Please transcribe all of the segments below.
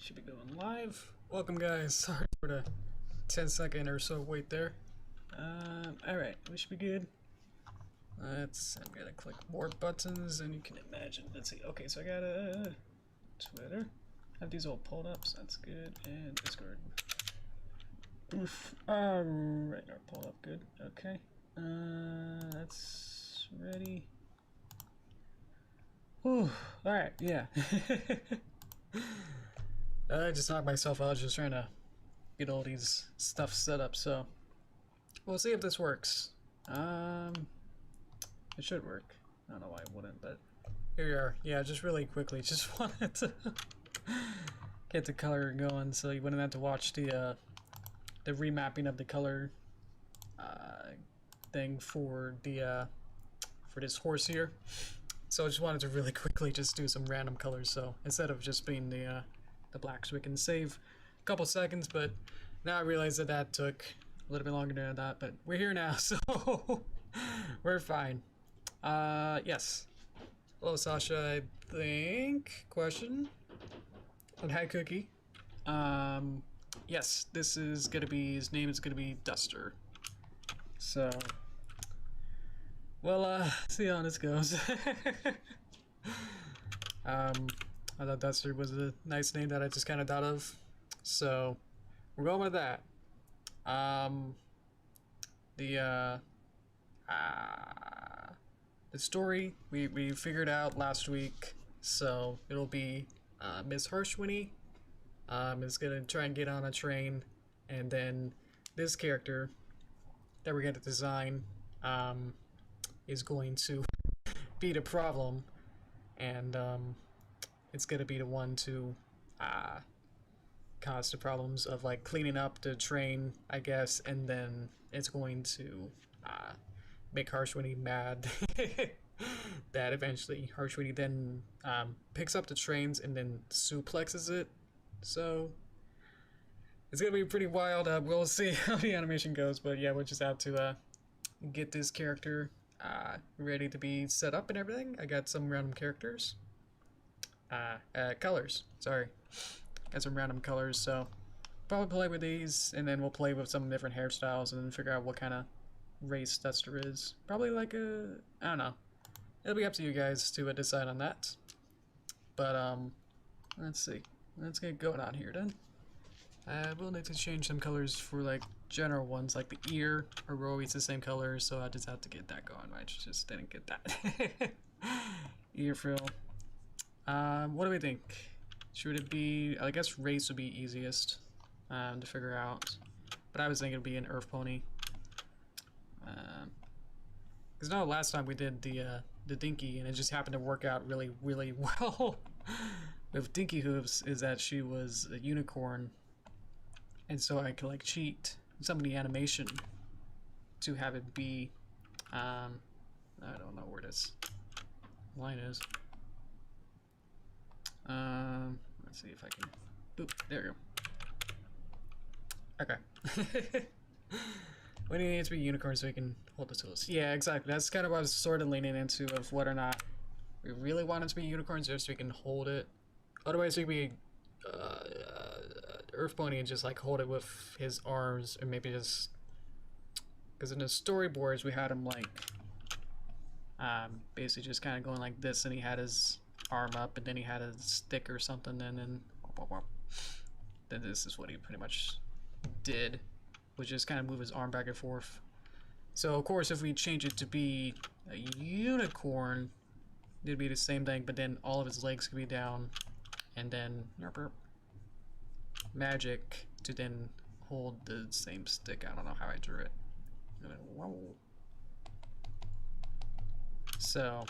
Should be going live. Welcome, guys. Sorry for the 10-second or so wait there. Alright, we should be good. I'm gonna click more buttons, and you can imagine. Let's see. Okay, so I got a Twitter. I have these all pulled up, so that's good. And Discord. Oof. Alright, our pulled up. Good. Okay. That's ready. Whew. Alright, yeah. I just knocked myself out just trying to get all these stuff set up, so we'll see if this works. It should work. I don't know why it wouldn't, but here we are. Yeah, just really quickly, just wanted to get the color going so you wouldn't have to watch the remapping of the color thing for the for this horse here. So I just wanted to really quickly just do some random colors, so instead of just being the black, so we can save a couple seconds, but now I realize that that took a little bit longer than that, but we're here now, so we're fine. Yes. Hello, Sasha, I think. Question? And hi, Cookie. Yes, this is gonna be, his name is gonna be Duster. So, well, see how this goes. I thought Duster was a nice name that I just kind of thought of, so we're going with that. The story we figured out last week, so it'll be Miss Harshwinny is gonna try and get on a train, and then this character that we're gonna design is going to be the problem, and it's gonna be the one to cause the problems of like cleaning up the train, I guess, and then it's going to make Harshwinny mad. That eventually Harshwinny then picks up the trains and then suplexes it. So it's gonna be pretty wild. We'll see how the animation goes, but yeah, we'll just have to get this character ready to be set up and everything. I got some random characters. Colors, sorry. Got some random colors, so probably play with these, and then we'll play with some different hairstyles and then figure out what kind of race Duster is. Probably like I don't know. It'll be up to you guys to decide on that. But, let's see. Let's get going on here then. We'll need to change some colors for like general ones, like the ear are always the same color, so I just have to get that going. I just didn't get that. Ear frill. What do we think? Should it be, I guess race would be easiest to figure out, but I was thinking it would be an earth pony. Because no, last time we did the Dinky, and it just happened to work out really, really well with Derpy Hooves, is that she was a unicorn, and so I could like cheat some of the animation to have it be, I don't know where this line is. Let's see if I can. Boop, there we go. Okay. We need it to be unicorn so we can hold the tools. Yeah, exactly. That's kind of what I was sort of leaning into, of whether or not we really want it to be unicorns just so we can hold it. Otherwise, we could be Earth Pony and just like hold it with his arms, or maybe just because in the storyboards we had him like basically just kind of going like this, and he had his arm up, and then he had a stick or something, and then this is what he pretty much did, was just kind of move his arm back and forth. So of course if we change it to be a unicorn, it'd be the same thing, but then all of his legs could be down, and then magic to then hold the same stick. I don't know how I drew it. Whoa. So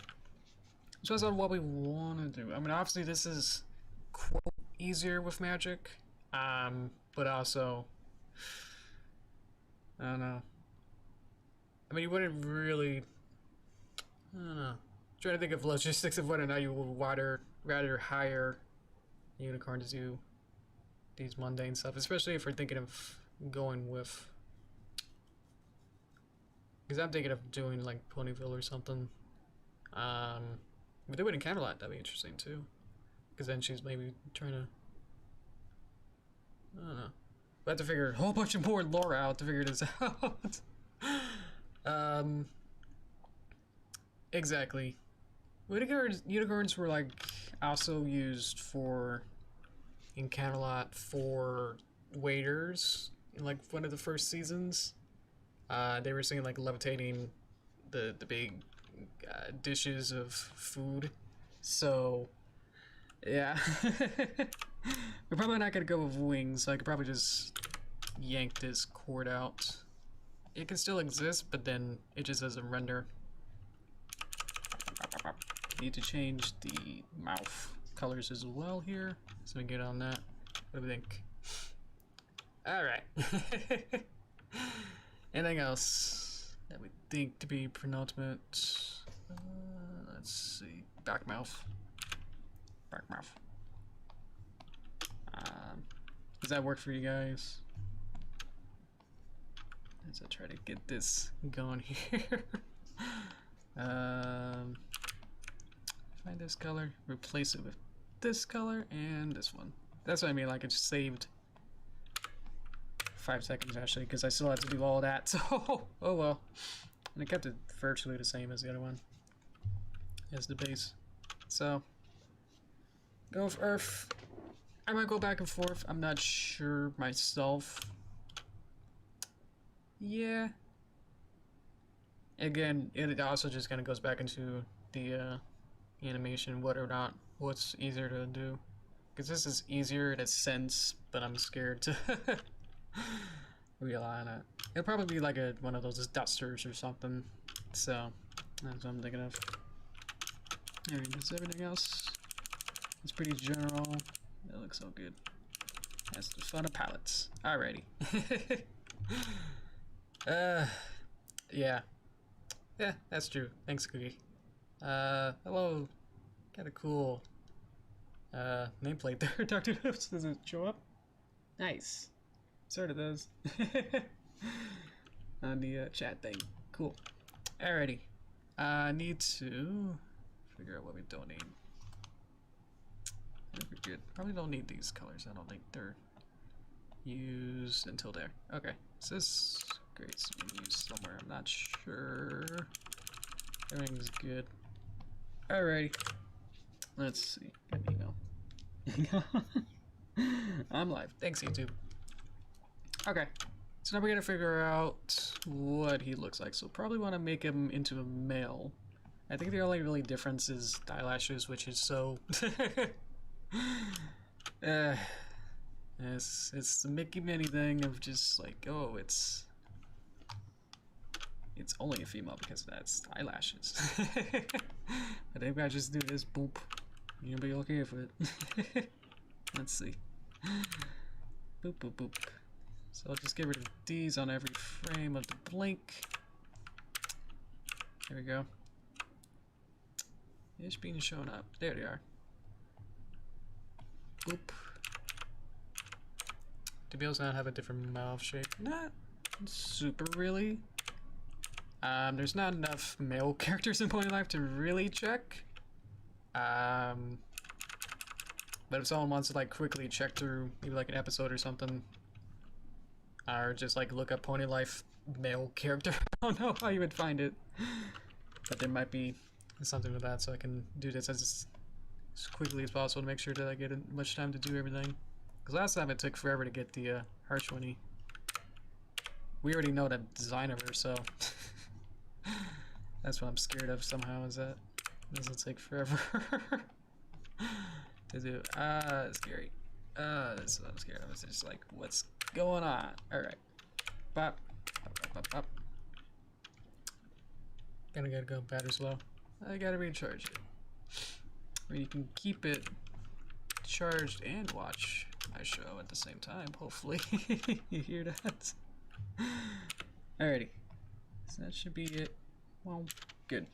that's on what we want to do. I mean, obviously this is quote easier with magic, but also I don't know. I mean, you wouldn't really. I don't know. I'm trying to think of logistics of whether or not you would rather hire a unicorn to do these mundane stuff, especially if we're thinking of going with. Because I'm thinking of doing like Ponyville or something. If they went in Camelot, that'd be interesting too. Because then she's maybe trying to I don't know. We have to figure a whole bunch of more lore out to figure this out. Exactly. Unicorns were like also used for in Camelot for waiters in like one of the first seasons. They were seeing like levitating the big dishes of food. So yeah, we're probably not gonna go with wings. So I could probably just yank this cord out. It can still exist, but then it just doesn't render. Need to change the mouth colors as well here, so we can get on that. What do we think? All right. Anything else that we think to be penultimate? Let's see. Back mouth. Back mouth. Does that work for you guys? Let's try to get this going here. Find this color, replace it with this color and this one. That's what I mean, like it just saved 5 seconds actually, because I still had to do all of that, so oh well. And I kept it virtually the same as the other one, as the base. So, go for Earth. I might go back and forth, I'm not sure myself. Yeah. Again, it also just kind of goes back into the animation, what's easier to do. Because this is easier in a sense, but I'm scared to rely on it. It'll probably be like one of those dusters or something. So, that's what I'm thinking of. Alright, does everything else? It's pretty general. It looks so good. That's the fun of palettes. Alrighty. Yeah. Yeah, that's true. Thanks, Cookie. Hello. Got a cool nameplate there. Dr. Hooves, does it show up? Nice. Sort of does. On the chat thing. Cool. Alrighty. I need to figure out what we don't need. I think we're good. Probably don't need these colors. I don't think they're used until there. Okay. So this great so we can use somewhere. I'm not sure. Everything's good. Alrighty. Let's see. Got an email. I'm live. Thanks, YouTube. Okay. So now we're gonna figure out what he looks like. So probably want to make him into a male. I think the only really difference is the eyelashes, which is so. It's the Mickey Minnie thing of just like, oh, it's only a female because that's eyelashes. But maybe I just do this, boop. You'll be okay with it. Let's see. Boop, boop, boop. So I'll just get rid of these on every frame of the blink. There we go. It's being shown up. There they are. Boop. Do males not have a different mouth shape? Not super really. There's not enough male characters in Pony Life to really check. But if someone wants to like quickly check through maybe like an episode or something, or just like look up Pony Life male character, I don't know how you would find it, but there might be something with that, so I can do this as quickly as possible to make sure that I get much time to do everything. Because last time it took forever to get the Harshwini. We already know the design of her, so that's what I'm scared of somehow, is that this will take forever to do. Scary. That's what I'm scared of. It's just like, what's going on? Alright. Bop. Bop, bop, bop, bop. Gotta go battery low. I gotta recharge it. I mean, you can keep it charged and watch my show at the same time, hopefully. You hear that? Alrighty. So that should be it. Well, good.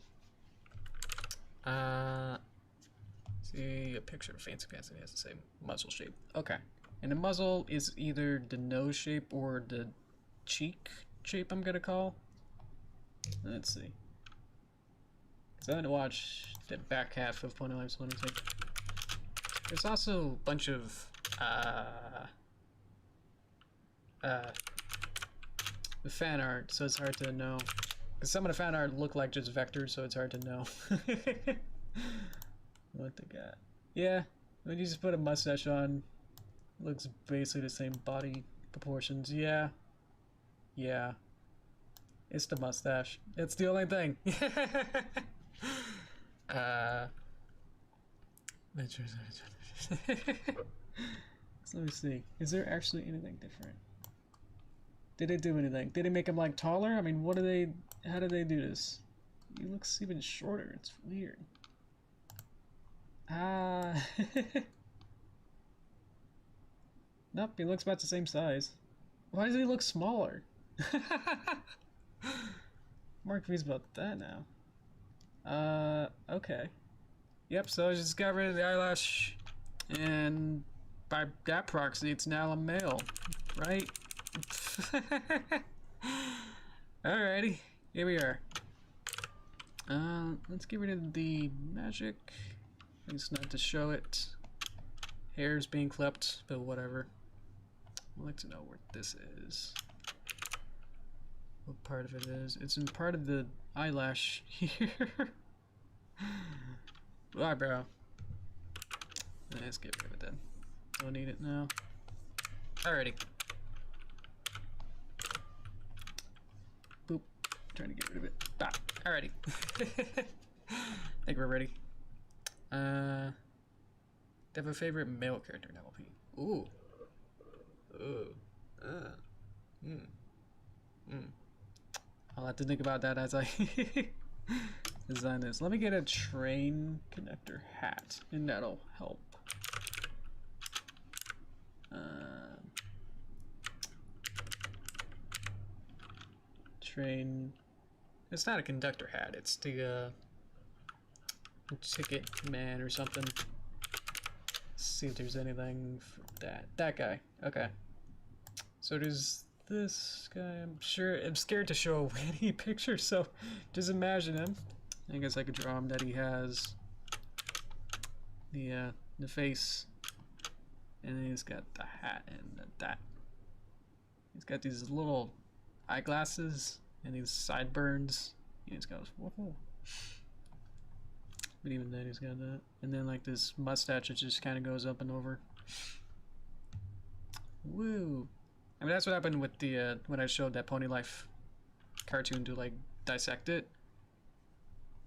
See a picture of Fancy Pants and it has the same muzzle shape. Okay. And the muzzle is either the nose shape or the cheek shape, I'm gonna call. Let's see. So I had to watch the back half of Pony Life, so let me take. There's also a bunch of the fan art, so it's hard to know. Because some of the fan art look like just vectors, so it's hard to know what they got. Yeah, when you just put a mustache on, it looks basically the same body proportions. Yeah. Yeah. It's the mustache. It's the only thing. So let me see. Is there actually anything different? Did they do anything? Did they make him like taller? I mean, what do they? How do they do this? He looks even shorter. It's weird. Ah. Nope, he looks about the same size. Why does he look smaller? More confused about that now. Okay. Yep, so I just got rid of the eyelash, and by that proxy, it's now a male, right? Alrighty, here we are. Let's get rid of the magic. At least not to show it. Hair's being clipped, but whatever. I'd like to know where this is. What part of it is? It's in part of the eyelash here. Eyebrow. Let's get rid of it then. Don't need it now. Alrighty. Boop. Trying to get rid of it. Ah, alrighty. I think we're ready. Do you have a favorite male character in LP? Ooh. Ooh. I'll have to think about that as I design this. Let me get a train connector hat, and that'll help. Train. It's not a conductor hat. It's the ticket man or something. Let's see if there's anything for that. That guy. Okay. So there's this guy. I'm scared to show any pictures, so just imagine him. I guess I could draw him that he has the face, and then he's got the hat and that. He's got these little eyeglasses and these sideburns. And he's got whoa. But even then, he's got that, and then like this mustache that just kind of goes up and over. Woo! I mean, that's what happened with the when I showed that Pony Life cartoon to like dissect it,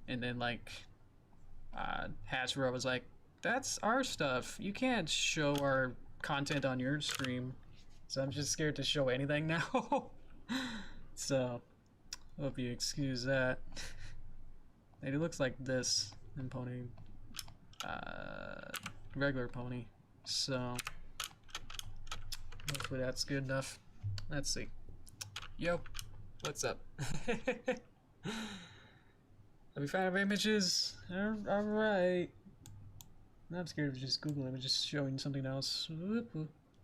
and then like Hasbro was like, "That's our stuff. You can't show our content on your stream." So I'm just scared to show anything now. So hope you excuse that. It looks like this in Pony, regular Pony. So hopefully that's good enough. Let's see. Yo, what's up? Have you found images? Alright. I'm scared of just Google images showing something else.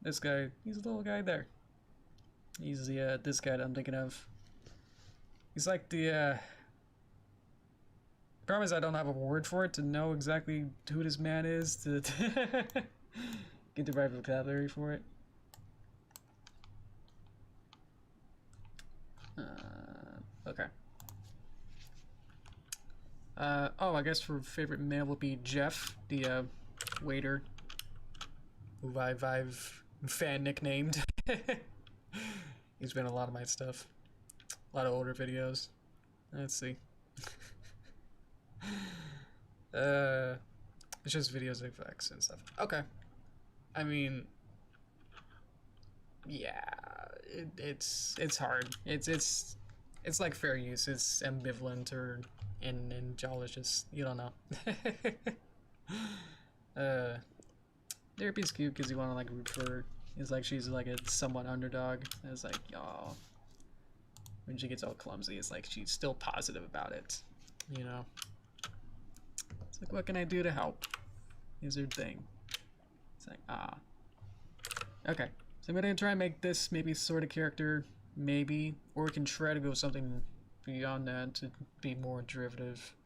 This guy, he's a little guy there. He's the this guy that I'm thinking of. He's like the problem is I don't have a word for it to know exactly who this man is to get the right vocabulary for it. Okay. Oh, I guess for favorite male would be Jeff, the waiter, who I've fan nicknamed. He's been in a lot of my stuff, a lot of older videos. Let's see. It's just videos of effects and stuff. Okay. I mean, yeah, it's hard. It's like fair use. It's ambivalent or and y'all is just, you don't know. Derpy's cute because you want to like root for her. It's like she's like a somewhat underdog. And it's like, y'all, when she gets all clumsy, it's like she's still positive about it, you know. It's like, what can I do to help? Is her thing. It's like, okay. So I'm gonna try and make this maybe sort of character, maybe, or we can try to go something beyond that to be more derivative.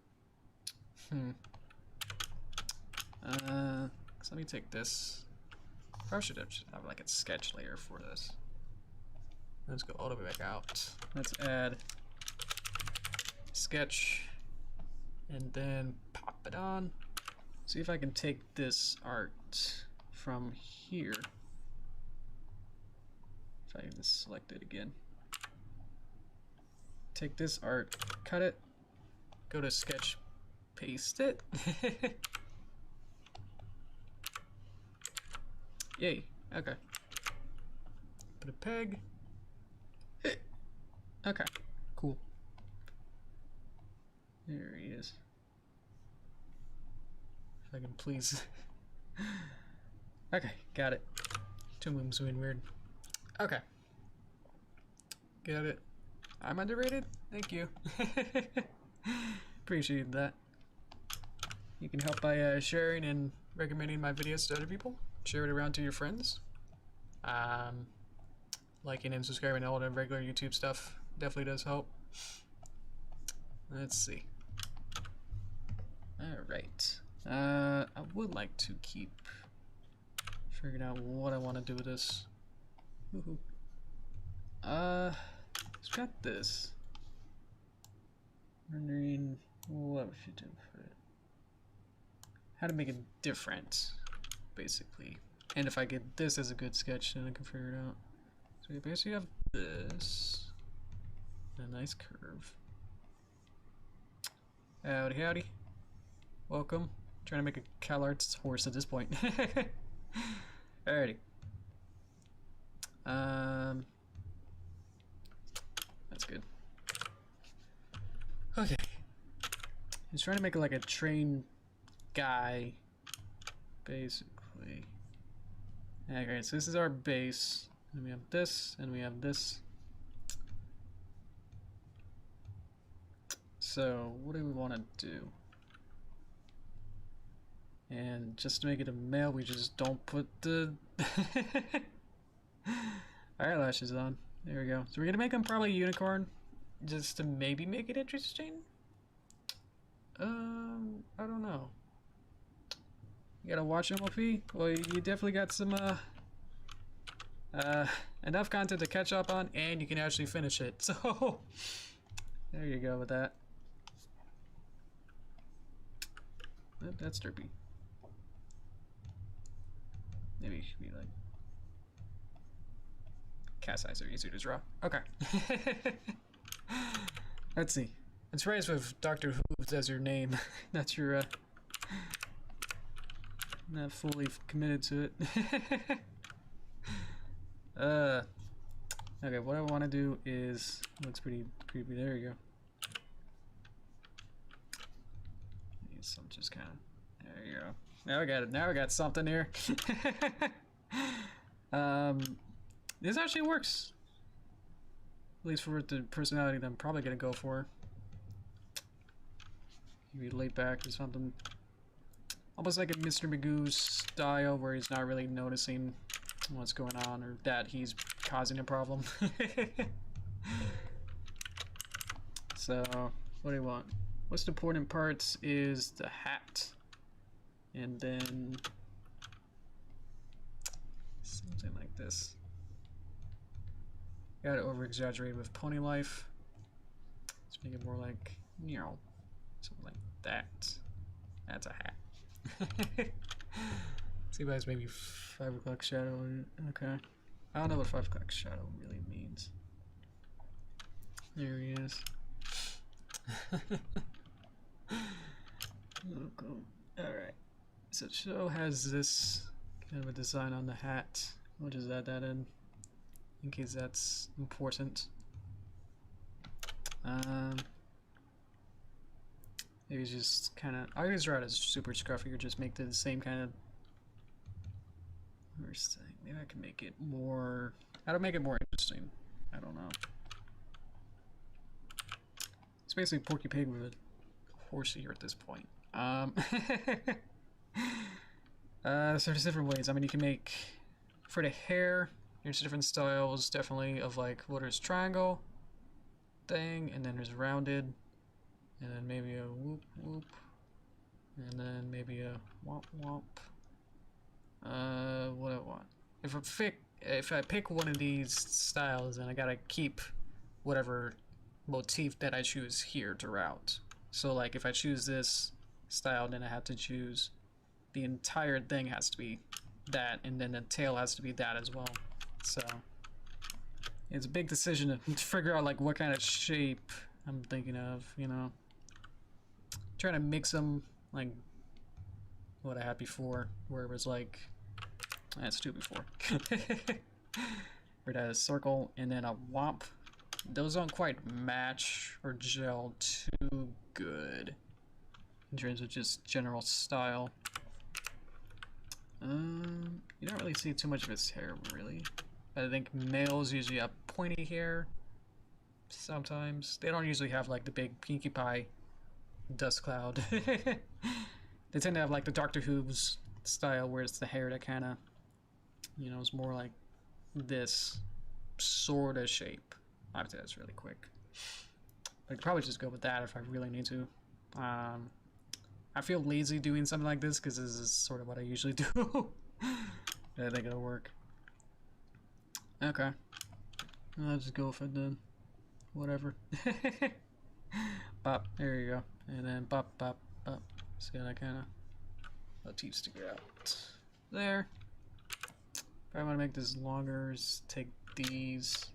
So let me take this. Probably should have like a sketch layer for this. Let's go all the way back out. Let's add sketch and then pop it on. See if I can take this art from here. If I can just select it again. Take this art, cut it, go to sketch, paste it. Yay, okay. Put a peg. Okay, cool. There he is. If I can please. Okay, got it. Toon moves being weird. Okay. Got it. I'm underrated? Thank you. Appreciate that. You can help by sharing and recommending my videos to other people. Share it around to your friends. Liking and subscribing to all the regular YouTube stuff definitely does help. Let's see. Alright. I would like to keep figuring out what I want to do with this. Woohoo. Let's try this. Rendering, what we should do for it. How to make it different, basically. And if I get this as a good sketch, then I can figure it out. So you basically have this. A nice curve. Howdy, howdy. Welcome. Trying to make a CalArts horse at this point. Alrighty. That's good. Okay. He's trying to make it like a train guy, basically. Okay, so this is our base. And we have this, and we have this. So, what do we want to do? And just to make it a male, we just don't put the eyelashes on. There we go. So we're gonna make him probably a unicorn, just to maybe make it interesting. I don't know. You gotta watch MLP? Well, you definitely got some enough content to catch up on, and you can actually finish it. So there you go with that. That's derpy. Maybe it should be like cast eyes are easier to draw. Okay. Let's see. It's raised with Dr. Hooves as your name. That's your not fully committed to it. Okay, what I want to do is looks pretty creepy. There you go. Need some just kind of there you go. Now I got it. Now I got something here. This actually works. At least for the personality that I'm probably gonna go for. Maybe laid back or something. Almost like a Mr. Magoo's style where he's not really noticing what's going on or that he's causing a problem. So, what do you want? What's the important parts is the hat. And then something like this. Gotta over exaggerate with pony life. Let's make it more like, you know, something like that. That's a hat. See if I maybe 5 o'clock shadow. Okay. I don't know what 5 o'clock shadow really means. There he is. Oh, cool. Alright. So the show has this kind of a design on the hat. We'll just add that in case that's important. Maybe just kind of, I always draw it as super scruffy or just make the same kind of, where's thing? Maybe I can make it more, how to make it more interesting. I don't know. It's basically Porky Pig with a horse here at this point. So there's different ways. I mean, you can make, for the hair, there's different styles, definitely, of like, well, there's triangle thing, and then there's rounded, and then maybe a whoop whoop, and then maybe a womp womp. What do I want? If a if I pick one of these styles, then I gotta keep whatever motif that I choose here to route. So like if I choose this style, then I have to choose the entire thing has to be that, and then the tail has to be that as well. So it's a big decision to figure out like what kind of shape I'm thinking of, you know. Trying to mix them like what I had before, where it was like, that's two before. Where it had a circle and then a womp. Those don't quite match or gel too good in terms of just general style. You don't really see too much of his hair, really. I think males usually have pointy hair. Sometimes they don't usually have like the big Pinkie Pie dust cloud. They tend to have like the Dr. Hooves style, where it's the hair that kind of, you know, is more like this sort of shape. I have to do this really quick. But I could probably just go with that if I really need to. I feel lazy doing something like this because this is sort of what I usually do. I think it'll work. Okay. I'll just go with it then. Whatever. Bop. There you go. And then bop, bop, bop. See how that kind of motifs together out. There. If I want to make this longer, just take these.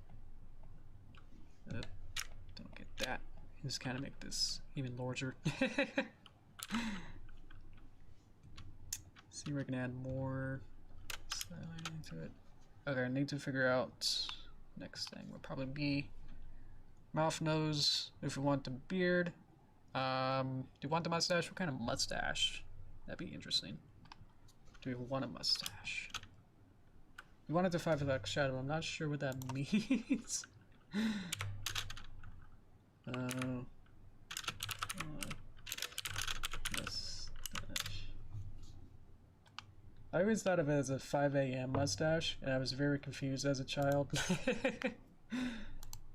Don't get that. Just kind of make this even larger. See if I can add more styling into it. Okay, I need to figure out next thing would probably be mouth, nose. If we want the beard, do you want the mustache? What kind of mustache? That'd be interesting. Do we want a mustache? We wanted to 5 shadow. I'm not sure what that means. Mustache. I always thought of it as a 5 a.m. mustache, and I was very confused as a child.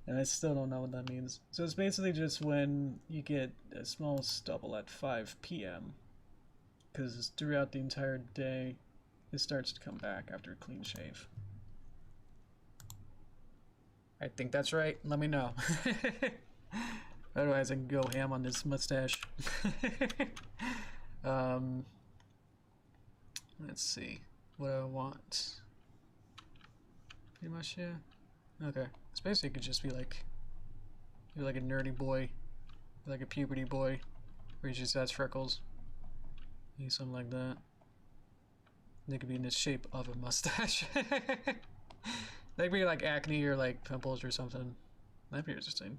And I still don't know what that means. So it's basically just when you get a small stubble at 5 p.m. Because throughout the entire day, it starts to come back after a clean shave. I think that's right. Let me know. Otherwise I can go ham on this mustache. Let's see. What do I want? Pretty much, yeah. Okay. It's basically could just be like a nerdy boy, like a puberty boy, where he just has freckles. Maybe something like that. They could be in the shape of a mustache. They could be like acne or like pimples or something. That'd be interesting.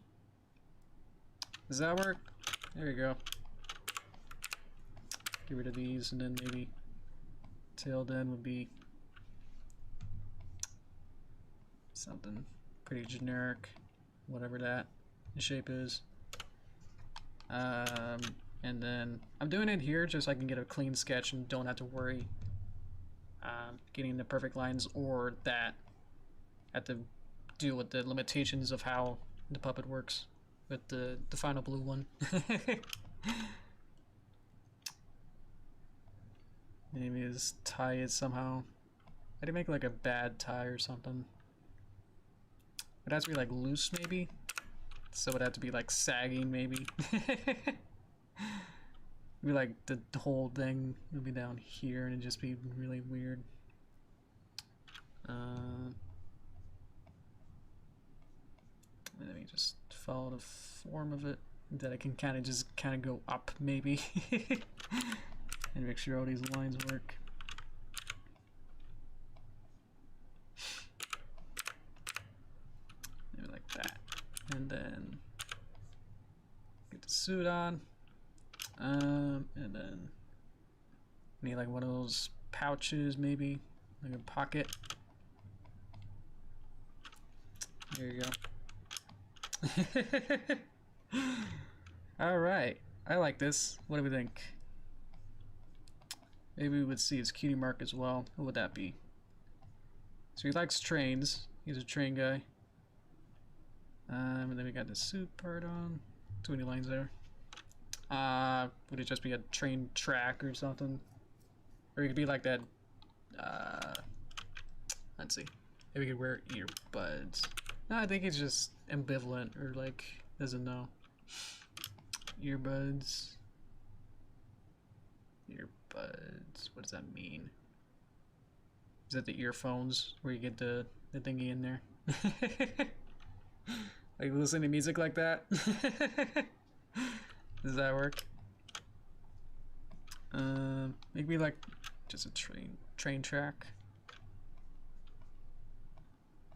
Does that work? There you go. Get rid of these, and then maybe tail then would be something pretty generic, whatever that shape is. And then I'm doing it here just so I can get a clean sketch and don't have to worry getting the perfect lines, or that I have to deal with the limitations of how the puppet works with the final blue one. Maybe just tie it somehow. I did make like a bad tie or something. It has to be like loose maybe. So it would have to be like sagging maybe. Be like the whole thing would be down here and it'd just be really weird. And then we just follow the form of it. That I can kind of go up maybe. And make sure all these lines work. Maybe like that. And then get the suit on. And then need like one of those pouches maybe, like a pocket. There you go. Alright, I like this. What do we think? Maybe we would see his cutie mark as well. What would that be? So he likes trains. He's a train guy. And then we got the suit part on. Too many lines there. Would it just be a train track or something? Or it could be like that, let's see. Maybe we could wear earbuds. No, I think he's just ambivalent or like doesn't know. Earbuds. Earbuds. What does that mean? Is that the earphones where you get the thingy in there? Like listening to music like that? Does that work? Maybe like just a train track.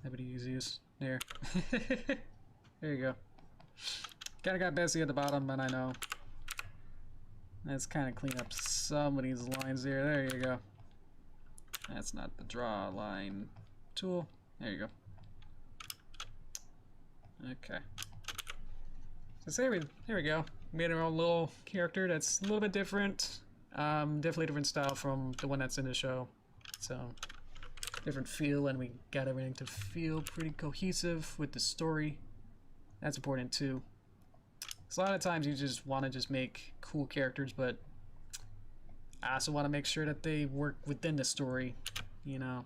That'd be the easiest. There. There you go. Kinda got Bessie at the bottom, and I know. Let's kind of clean up some of these lines here. There you go. That's not the draw line tool. There you go. Okay. So there we go. Made our own little character that's a little bit different. Definitely a different style from the one that's in the show. So, different feel, and we got everything to feel pretty cohesive with the story. That's important too. So a lot of times you just want to just make cool characters, but I also want to make sure that they work within the story, you know.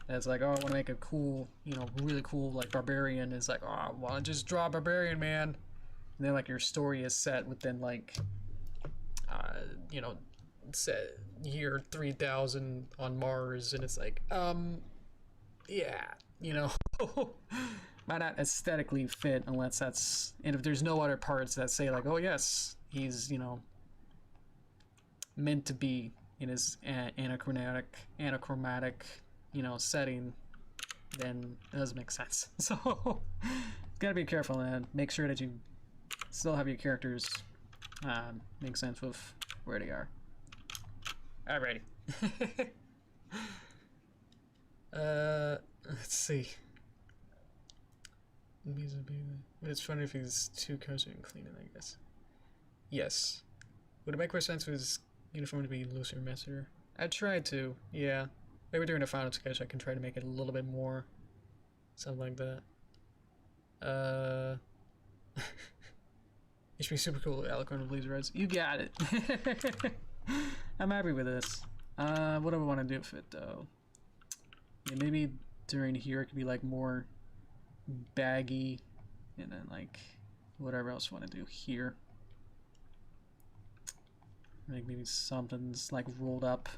That's like, oh, I want to make a cool, you know, really cool, like, barbarian. It's like, oh, I want to just draw a barbarian, man. And then, like, your story is set within, like, you know, set year 3000 on Mars, and it's like, yeah, you know. Might not aesthetically fit unless that's, and if there's no other parts that say, like, oh, yes, he's, you know, meant to be in his anachromatic, you know, setting, then it doesn't make sense. So gotta be careful and make sure that you still have your characters make sense with where they are. Alrighty. Let's see. It's funny if he's too cozy and clean, I guess. Yes. Would it make more sense if his uniform to be looser and messier? I tried to, yeah. Maybe during the final sketch I can try to make it a little bit more. Something like that. It should be super cool, Alicorn with laser eyes. You got it. I'm happy with this. What do I want to do with it though? Yeah, maybe during here it could be like more baggy, and then like whatever else I want to do here. Like maybe something's like rolled up.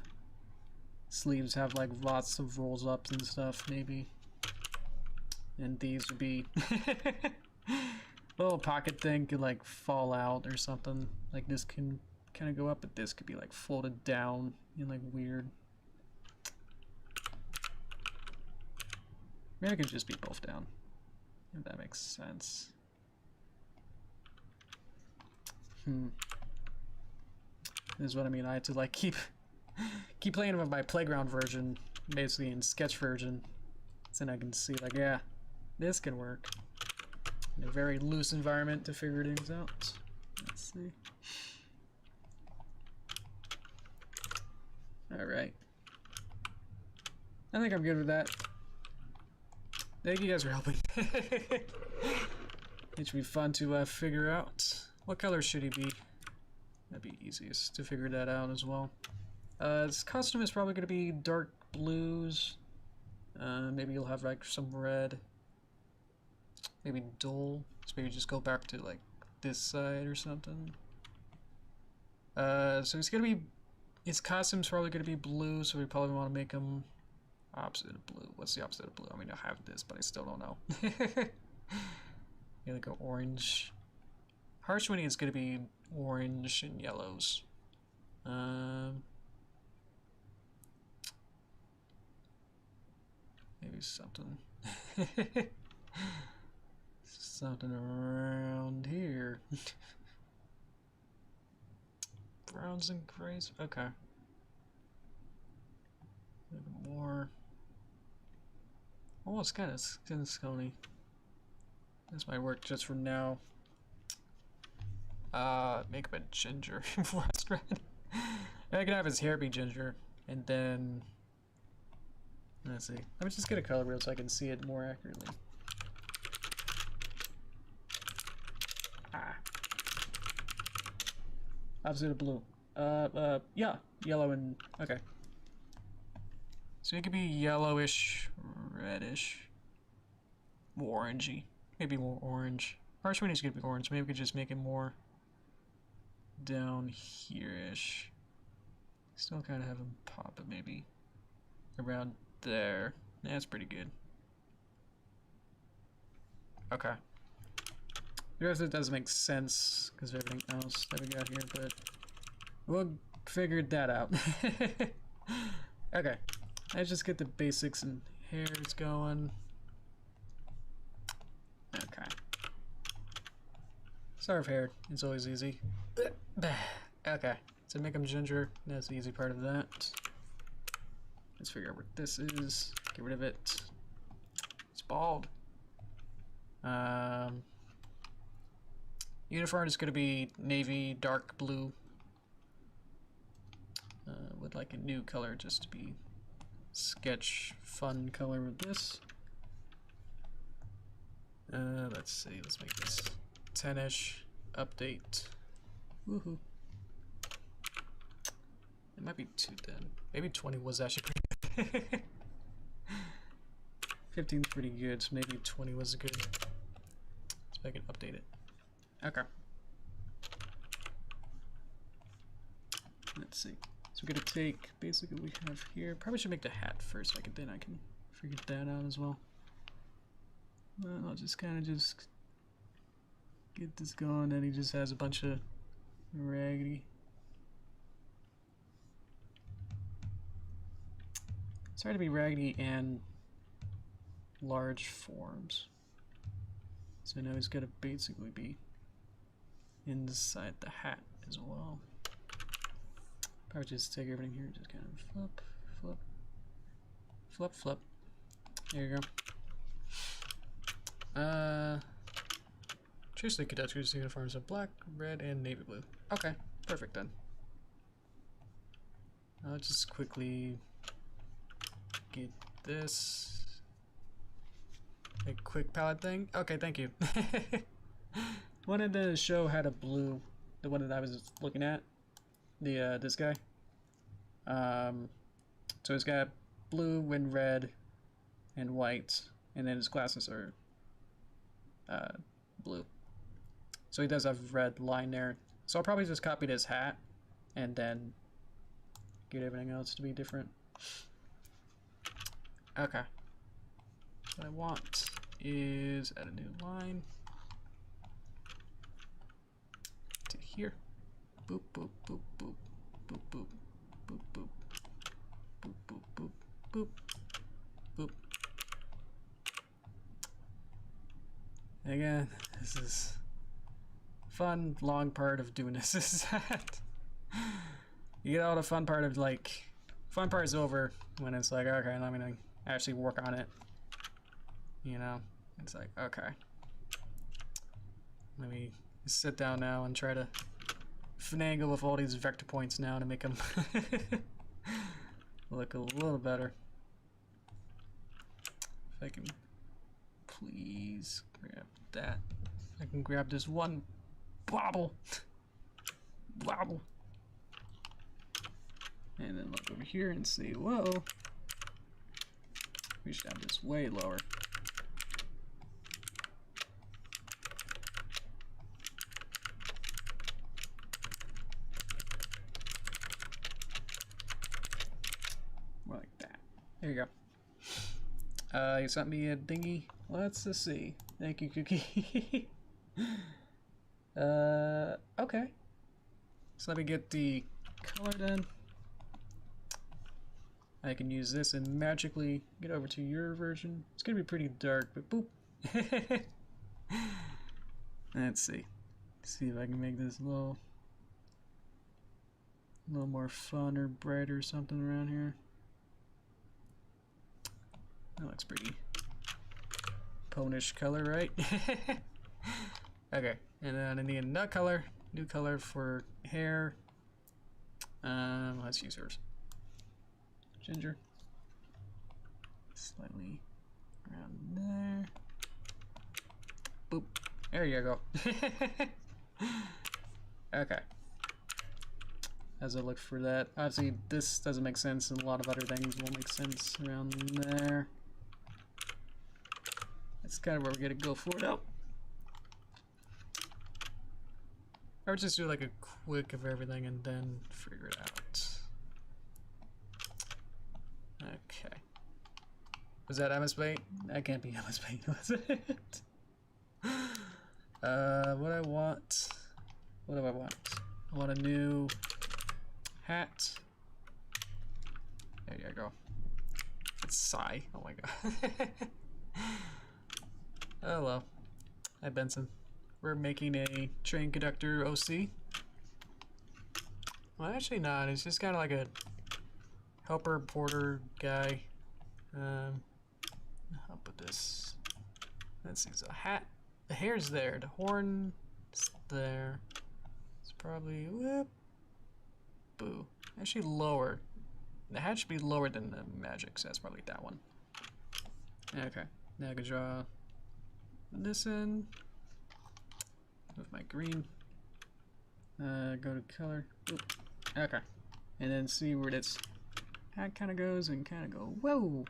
Sleeves have like lots of rolls ups and stuff, maybe. And these would be little pocket thing could like fall out or something. Like this can kind of go up, but this could be like folded down and like weird. Maybe I could just be both down, if that makes sense. This is what I mean. I had to like keep playing with my playground version, basically in sketch version, so then I can see like, yeah, this can work in a very loose environment to figure things out. Let's see. All right. I think I'm good with that. Thank you guys for helping. It should be fun to figure out. What color should he be? That'd be easiest to figure that out as well. His costume is probably going to be dark blues. Maybe you'll have like some red. Maybe dull. So maybe just go back to like this side or something. So it's going to be... His costume's probably going to be blue, so we probably want to make him opposite of blue. What's the opposite of blue? I mean, I have this, but I still don't know. Maybe go orange. Harshwinny is going to be orange and yellows. Maybe something. Something around here. Browns and grays. Okay. A little more. Oh, it's kind of scony. This might work just for now. Make him a ginger. Frost red. I can have his hair be ginger, and then let's see. Let me just get a color wheel so I can see it more accurately. Opposite of blue. Yeah, yellow and okay. So it could be yellowish, reddish, orangey. Maybe more orange. Harsh Wing is gonna be orange. Maybe we could just make it more down here-ish. Still kind of have him pop, but maybe around there. That's pretty good. Okay. The rest of it doesn't make sense because of everything else that we got here, but we'll figure that out. Okay. Let's just get the basics and hairs going. Okay. Start with hair. It's always easy. Okay. So make them ginger. That's the easy part of that. Let's figure out what this is. Get rid of it. It's bald. Uniform is going to be navy, dark blue. Would like a new color just to be sketch fun color with this. Let's see. Let's make this 10-ish. Update. Woohoo. It might be too thin. Maybe 20 was actually pretty good. 15's pretty good, so maybe 20 was good. So I can update it. Okay. Let's see. So we're gonna take basically what we have here. Probably should make the hat first, then I can figure that out as well. I'll just kind of just get this going, and he just has a bunch of raggedy. Sorry to be raggedy and large forms. So now he's gonna basically be inside the hat as well. Probably just take everything here and just kind of flip, flip, flip, flip. There you go. Traditionally cadets uniforms are black, red, and navy blue. Okay, perfect then. I'll just quickly get this. A quick palette thing? Okay, thank you. Wanted to show how to blue, the one that I was looking at. The this guy. So he's got blue and red and white, and then his glasses are blue. So he does have a red line there. So I'll probably just copy this hat and then get everything else to be different. Okay. What I want is add a new line to here. Boop, boop, boop, boop, boop, boop, boop, boop, boop, boop, boop, boop, boop. Again, this is fun, long part of doing this is that you get all the fun part of fun part is over when it's like, okay, I'm gonna actually work on it. You know, it's like, okay, let me sit down now and try to finagle with all these vector points now to make them look a little better. If I can please grab that. I can grab this one bobble. Bobble. And then look over here and see, whoa. We should have this way lower. More like that. There you go. You sent me a dinghy. Let's just see. Thank you, Cookie. Okay. So let me get the color done. I can use this and magically get over to your version. It's gonna be pretty dark, but boop. Let's see. See if I can make this a little more fun or brighter or something around here. That looks pretty ponish color, right? Okay, and then I need a nut color, new color for hair. Let's use yours. Ginger. Slightly around there. Boop. There you go. Okay. as I look for that. Obviously, this doesn't make sense, and a lot of other things won't make sense around there. That's kind of where we're gonna go for it out. I would just do like a quick of everything and then figure it out. Okay. Was that MS Paint? That can't be MS Paint, was it? What I want. What do I want? I want a new hat. There you go. It's Sigh. Oh my god. Hello. Hi, Benson. We're making a train conductor OC. Well, actually not. It's just kind of like a helper porter guy. I'll put this. Let's see. So a hat. The hair's there. The horn's there. It's probably whoop. Boo. Actually lower. The hat should be lower than the magic, so that's probably that one. Okay. Now I can draw this in. With my green. Go to color. Oop. Okay. And then see where this hat kind of goes and kind of go, whoa!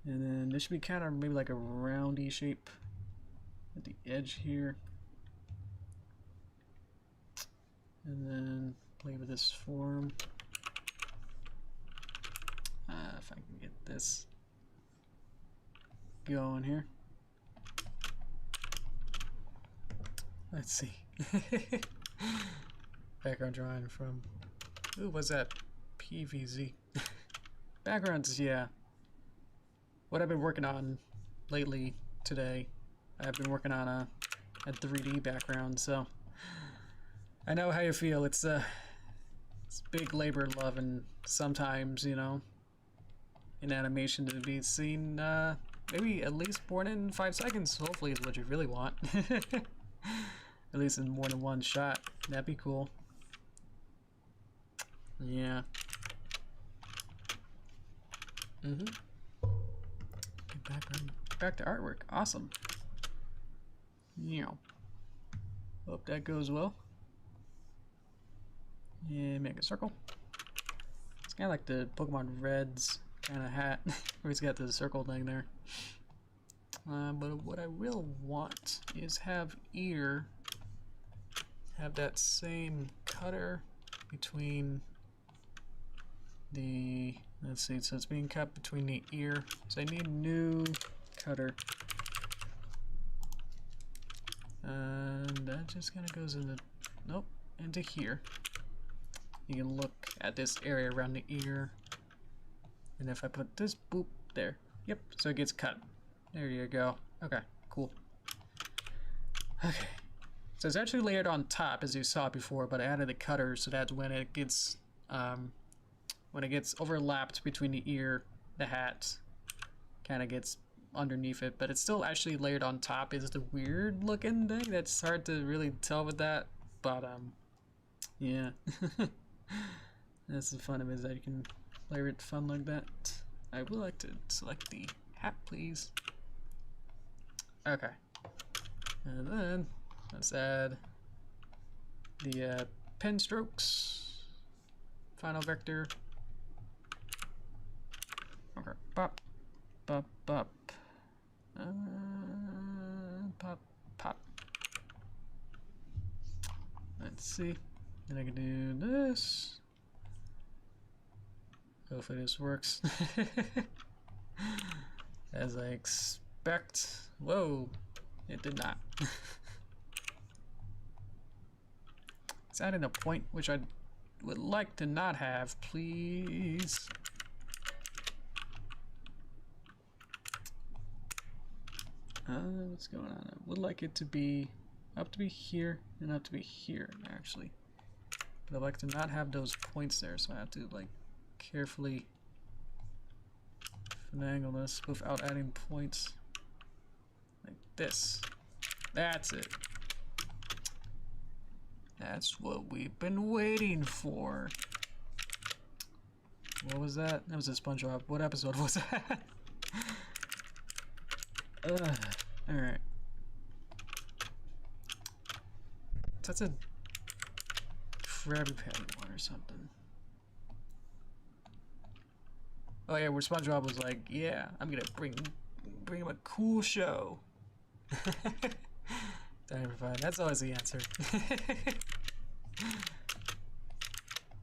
And then this should be kind of maybe like a roundy shape at the edge here. And then play with this form. If I can get this going here. Let's see. Background drawing from, ooh, what's that? PVZ. Backgrounds, yeah. What I've been working on lately today, I've been working on a 3D background, so I know how you feel. It's big labor of love, and sometimes, you know, in animation to be seen, maybe at least more than 5 seconds, hopefully is what you really want. At least in more than one shot. That'd be cool. Yeah. Good background. Back to artwork. Awesome. Yeah. Hope that goes well. Yeah, make a circle. It's kind of like the Pokemon Red's kind of hat, where he's got the circle thing there. But what I really want is have ear have that same cutter between the, let's see, so it's being cut between the ear, so I need a new cutter, and that just kind of goes into, nope, into here. You can look at this area around the ear, and if I put this, boop, there, yep, so it gets cut. There you go. Okay, cool. Okay. So it's actually layered on top, as you saw before, but I added a cutter, so that's when it gets overlapped between the ear, the hat, kind of gets underneath it, but it's still actually layered on top. Is the weird looking thing that's hard to really tell with that, but yeah. That's the fun of it, is that you can layer it fun like that. I would like to select the hat, please. Okay, and then let's add the pen strokes, final vector. Okay, pop, pop, pop, pop, pop. Let's see. Then I can do this. Hopefully this works. As I expect. Whoa, it did not. It's adding a point, which I would like to not have, please. What's going on? I would like it to be up to be here and up to be here, actually. But I'd like to not have those points there, so I have to, like, carefully finagle this without adding points. Like this. That's it. That's what we've been waiting for. What was that? That was a SpongeBob. What episode was that? Alright. That's a Krabby Patty one or something. Oh yeah, where SpongeBob was like, yeah, I'm gonna bring him a cool show. Fine. That's always the answer.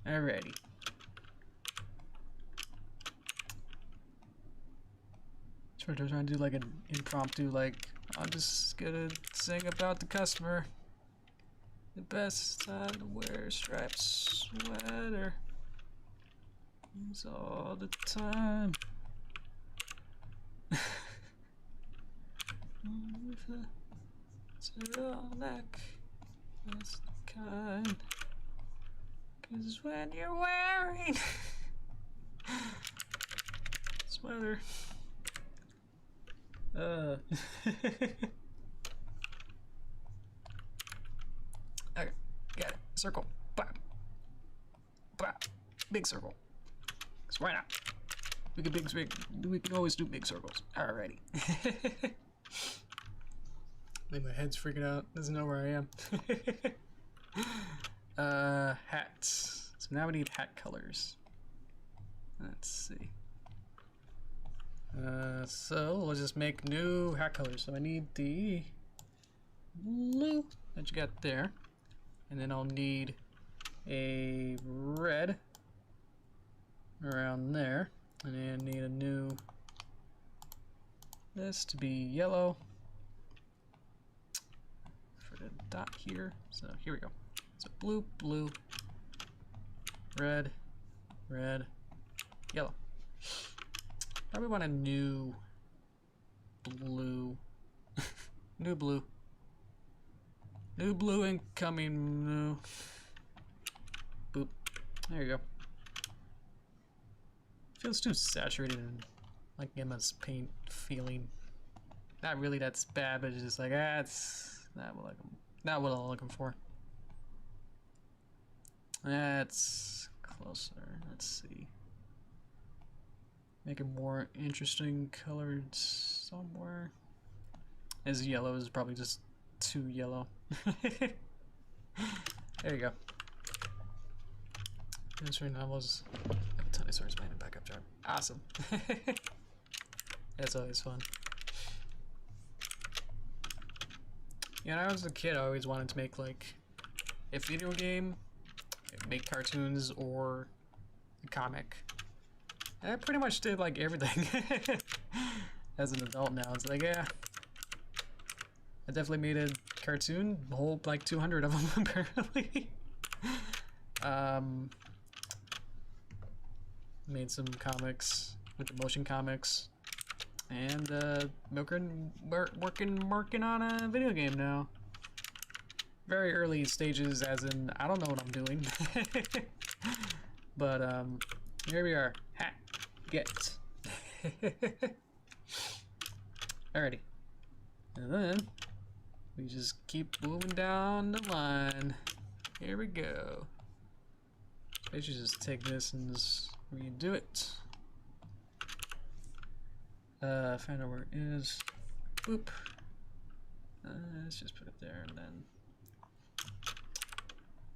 Alrighty. We're trying to do like an impromptu, like, I'm just gonna sing about the customer. The best time to wear a striped sweater is all the time. With a turtleneck, that's the kind. 'Cause when you're wearing sweater. Okay, got it. Circle. Bop. Bop. Big circle. So why not? We can always do big circles. Alrighty. I think my head's freaking out. Doesn't know where I am. Hats. So now we need hat colors. Let's see. So we'll just make new hat colors. So I need the blue that you got there, and then I'll need a red around there, and then I need a new, this to be yellow for the dot here. So here we go. So blue, blue, red, red, yellow. Probably want a new blue. New blue. New blue incoming. New. Boop. There you go. Feels too saturated and like Emma's paint feeling. Not really that's bad, but it's just like, it's not what I'm looking for. That's closer. Let's see. Make it more interesting colored somewhere. As yellow is probably just too yellow. There you go. Answering novels. I have a ton of source behind a backup jar. Awesome. That's always fun. Yeah, when I was a kid, I always wanted to make like a video game, make cartoons, or a comic. I pretty much did like everything. As an adult now, it's like, yeah, I definitely made a cartoon, a whole like 200 of them apparently. Made some comics with the motion comics, and working on a video game now. Very early stages, as in I don't know what I'm doing. But here we are. Hat. Get. Alrighty. And then we just keep moving down the line. Here we go. I should just take this and just redo it. Find out where it is. Boop. Let's just put it there and then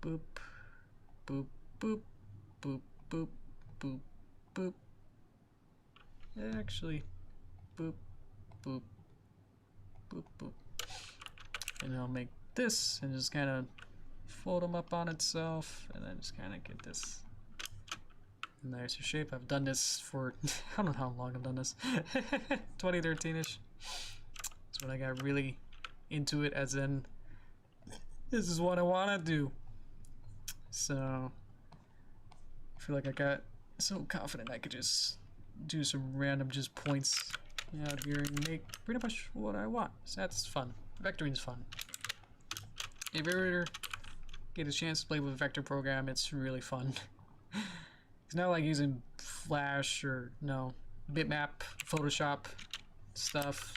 boop, boop, boop, boop, boop, boop, boop. Actually, boop, boop, boop, boop. And I'll make this and just kind of fold them up on itself, and then just kind of get this in nicer shape. I've done this for, I don't know how long I've done this, 2013-ish. That's when I got really into it, as in, this is what I want to do. So, I feel like I got so confident I could just do some random just points out here and make pretty much what I want. So that's fun. Vectoring's fun. If you ever get a chance to play with a vector program, it's really fun. It's not like using Flash or, no, bitmap, Photoshop stuff.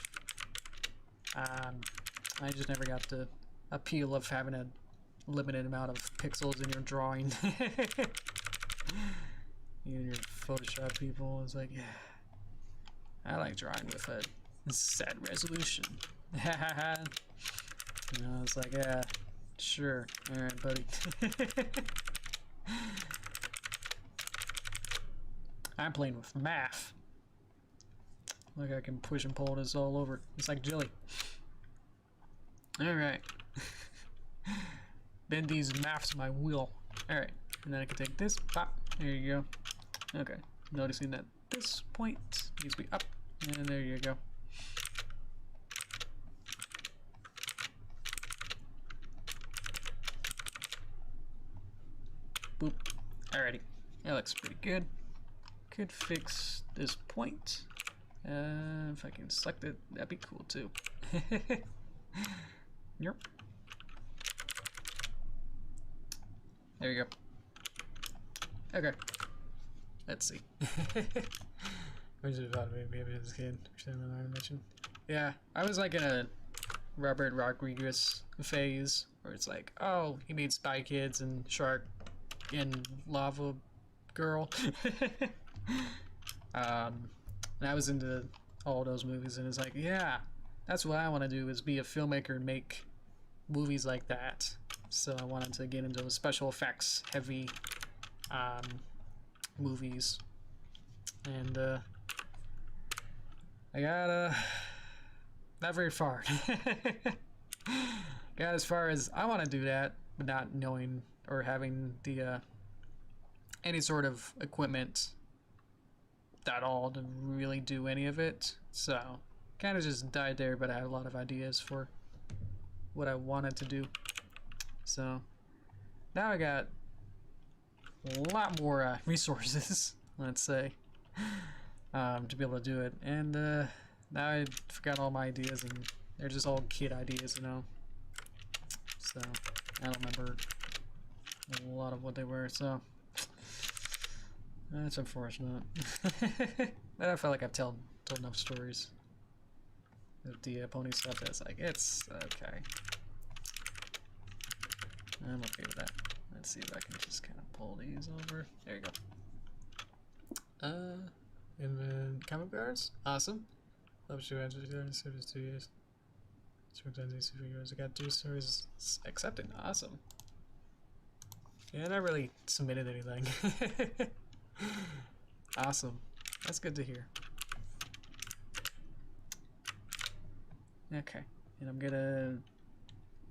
I just never got the appeal of having a limited amount of pixels in your drawing. You and your Photoshop people is like, yeah, I like drawing with a set resolution. You know, it's like, yeah, sure, alright, buddy. I'm playing with math. Like I can push and pull this all over. It's like jelly. Alright. Bend these maths my will. Alright. And then I can take this. Pop. There you go. Okay. Noticing that this point needs to be up. And there you go. Boop. Alrighty. That looks pretty good. Could fix this point. If I can select it, that'd be cool too. Yep. There you go. Okay. Let's see. Yeah, I was like in a Robert Rodriguez phase where it's like, oh, he made Spy Kids and Shark and Lava Girl. And I was into all those movies, and it's like, yeah, that's what I want to do, is be a filmmaker and make movies like that. So I wanted to get into the special effects heavy movies, and I got not very far. Got as far as I want to do that, but not knowing or having the any sort of equipment at all to really do any of it. So kind of just died there, but I had a lot of ideas for what I wanted to do. So now I got a lot more resources, let's say, to be able to do it. And now I forgot all my ideas, and they're just all kid ideas, you know. So I don't remember a lot of what they were, so that's unfortunate. But I felt like I've told enough stories of the pony stuff that's like, it's okay. I'm okay with that. Let's see if I can just kind of pull these over. There you go. And then comic cards. Awesome. Love to answer the service 2 years. Sometimes these videos. I got 2 stories accepted. Awesome. Yeah, I never really submitted anything. Awesome. That's good to hear. Okay. And I'm gonna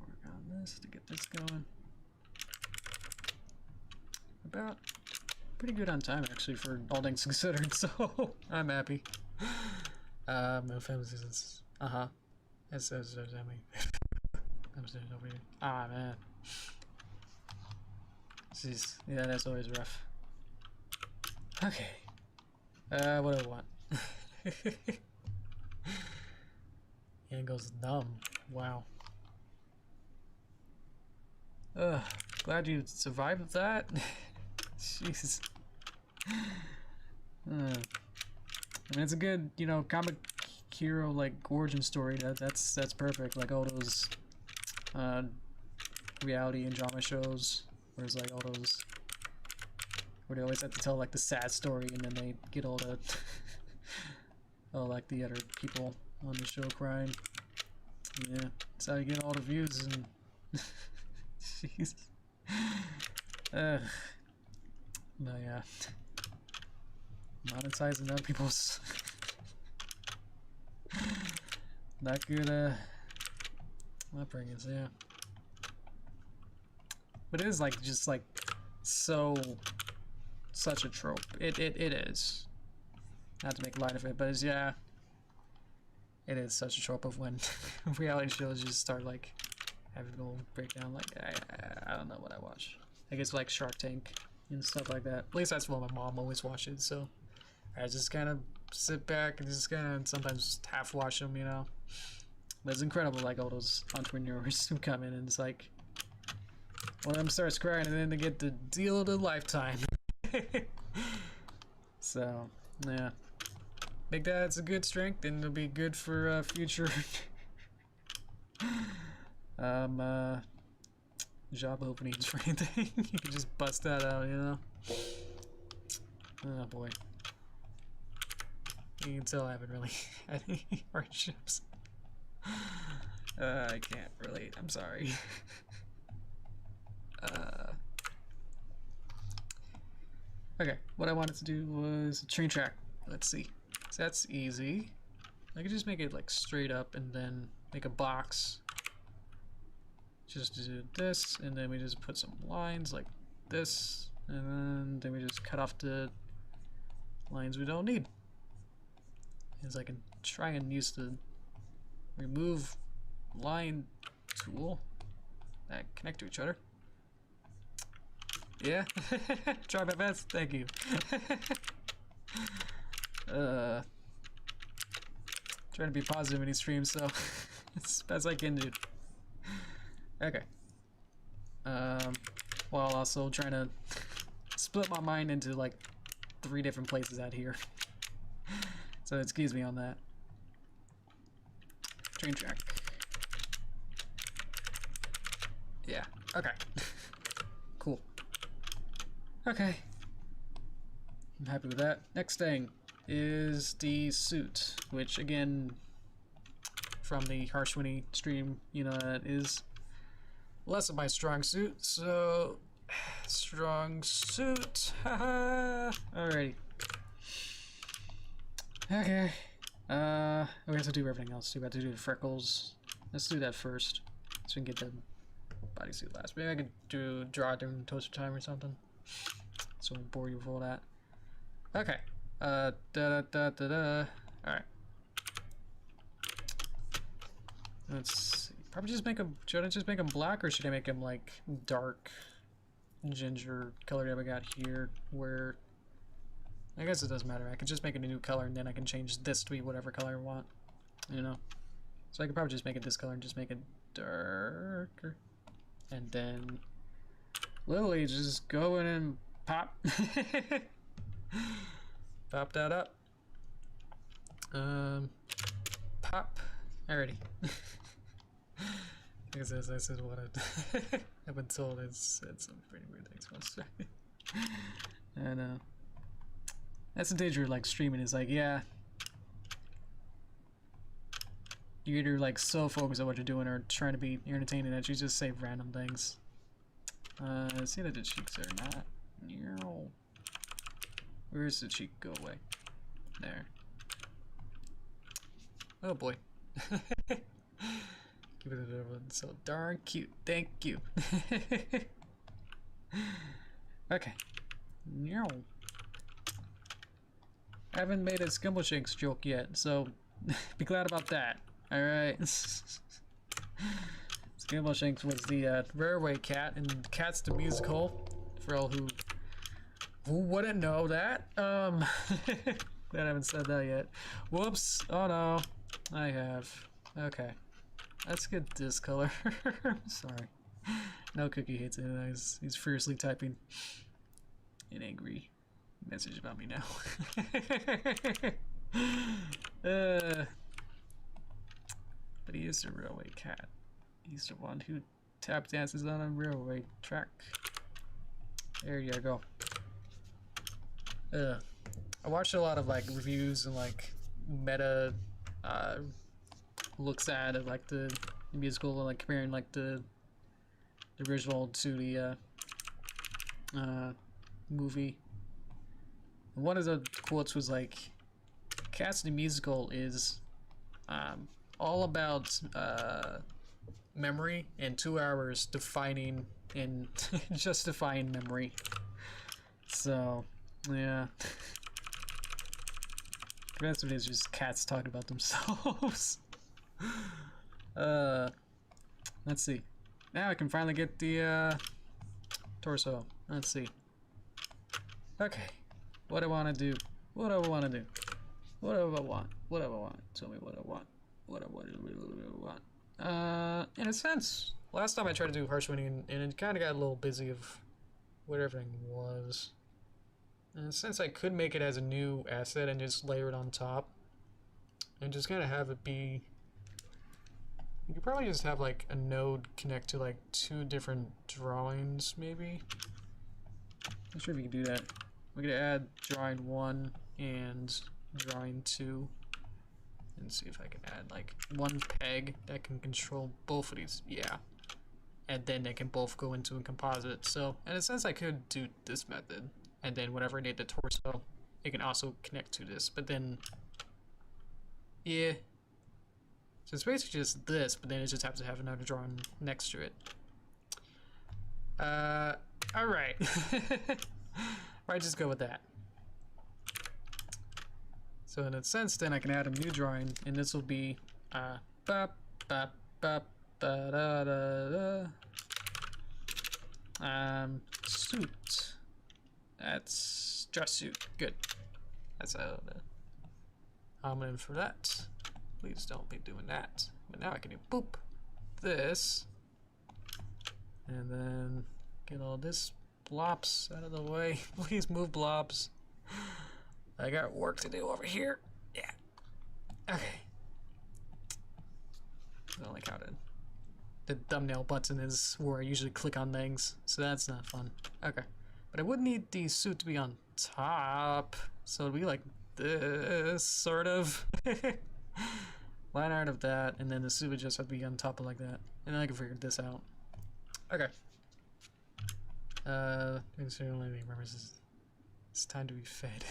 work on this to get this going. About pretty good on time, actually, for all things considered, so I'm happy. My family says, That's I'm sitting over here. Ah, man. Jeez. Yeah, that's always rough. Okay. What do I want? Angle's numb. Wow. Glad you survived that. Jesus. I mean, it's a good, you know, comic hero like origin story. That's perfect. Like all those reality and drama shows, where it's like all those where they always have to tell like the sad story, and then they get all the like the other people on the show crying. Yeah, that's how you get all the views and jeez. No, yeah. Monetizing other people's not good upbringings, yeah. But it is like just like such a trope. It is. Not to make light of it, but it's, yeah. It is such a trope of when reality shows just start like having a little breakdown. Like I don't know what I watch. I guess like Shark Tank and stuff like that. At least that's what my mom always watches. So I just kind of sit back and just kind of sometimes just half watch them, you know. But it's incredible, like all those entrepreneurs who come in and it's like one of them starts crying and then they get the deal of the lifetime. So yeah. Think that's a good strength, and it'll be good for future job openings for anything. You can just bust that out, you know. Oh boy, you can tell I haven't really had any hardships. I can't relate. I'm sorry. Okay, what I wanted to do was a train track. Let's see. So that's easy. I could just make it like straight up and then make a box. Just do this, and then we just put some lines like this, and then we just cut off the lines we don't need. As I can try and use the remove line tool that connect to each other. Yeah, try my best. Thank you. Trying to be positive in these streams, so it's best I can do. Okay. While also trying to split my mind into like 3 different places out here. So excuse me on that. Train track. Yeah. Okay. Cool. Okay. I'm happy with that. Next thing is the suit, which again, from the Harshwinny stream, you know, that is less of my strong suit, so strong suit. Haha. Alrighty. Okay. We have to do everything else too. We have to do the freckles. Let's do that first, so we can get the bodysuit last. Maybe I could draw it during toaster time or something, so I won't bore you with all that. Okay. Alright. Let's see. Probably just make him. Should I just make him black, or should I make him like dark ginger color that we got here? Where I guess it doesn't matter. I could just make it a new color, and then I can change this to be whatever color I want. You know. So I could probably just make it this color and just make it darker, and then literally just go in and pop. Pop that up. Pop. Alrighty. Because as I said, what I've been told, it's said some pretty weird things once. And that's the danger of like streaming, is like, yeah, you're either like so focused on what you're doing or trying to be entertaining that you just say random things. See that the cheeks are not. Where's the cheek? Go away. There. Oh boy. Give it another one. So darn cute. Thank you. Okay. I haven't made a Skimbleshanks joke yet, so be glad about that. Alright. Skimbleshanks was the railway cat in Cats the Musical. For all who wouldn't know that. Glad I haven't said that yet. Whoops. Oh no. I have. Okay. Let's get this color. Sorry. No, Cookie hates it. He's fiercely typing an angry message about me now. But he is a railway cat. He's the one who tap dances on a railway track. There you go. I watched a lot of like reviews and like meta looks at it, like the musical, like comparing like the original to the movie. And one of the quotes was like, Cats the Musical is all about memory and 2 hours defining and justifying memory. So yeah. The rest of it is just cats talking about themselves. Let's see. Now I can finally get the torso. Let's see. Okay. What do I want to do? What do I want to do? What do I want? What do I want? Tell me what I want. What I want. In a sense, last time I tried to do Harshwinny and it kind of got a little busy of what everything was. And since I could make it as a new asset and just layer it on top, and just kind of have it be, you could probably just have like a node connect to like 2 different drawings, maybe. Not sure if you can do that. We could add drawing 1 and drawing 2, and see if I can add like 1 peg that can control both of these. Yeah, and then they can both go into a composite. So in a sense, I could do this method. and then whenever I need the torso, it can also connect to this. But then, yeah. So it's basically just this, but then it just happens to have another drawing next to it. Alright. Might just go with that. So in a sense, then I can add a new drawing, and this will be, suit. That's dress suit. Good. That's I'm in for that. Please don't be doing that. But now I can do boop this, and then get all this blobs out of the way. Please move blobs. I got work to do over here. Yeah. Okay. I don't like how the thumbnail button is where I usually click on things, so that's not fun. Okay. But I would need the suit to be on top, so it'd be like this, sort of. Line art of that, and then the suit would just have to be on top of like that. And then I can figure this out. Okay. It's time to be fed.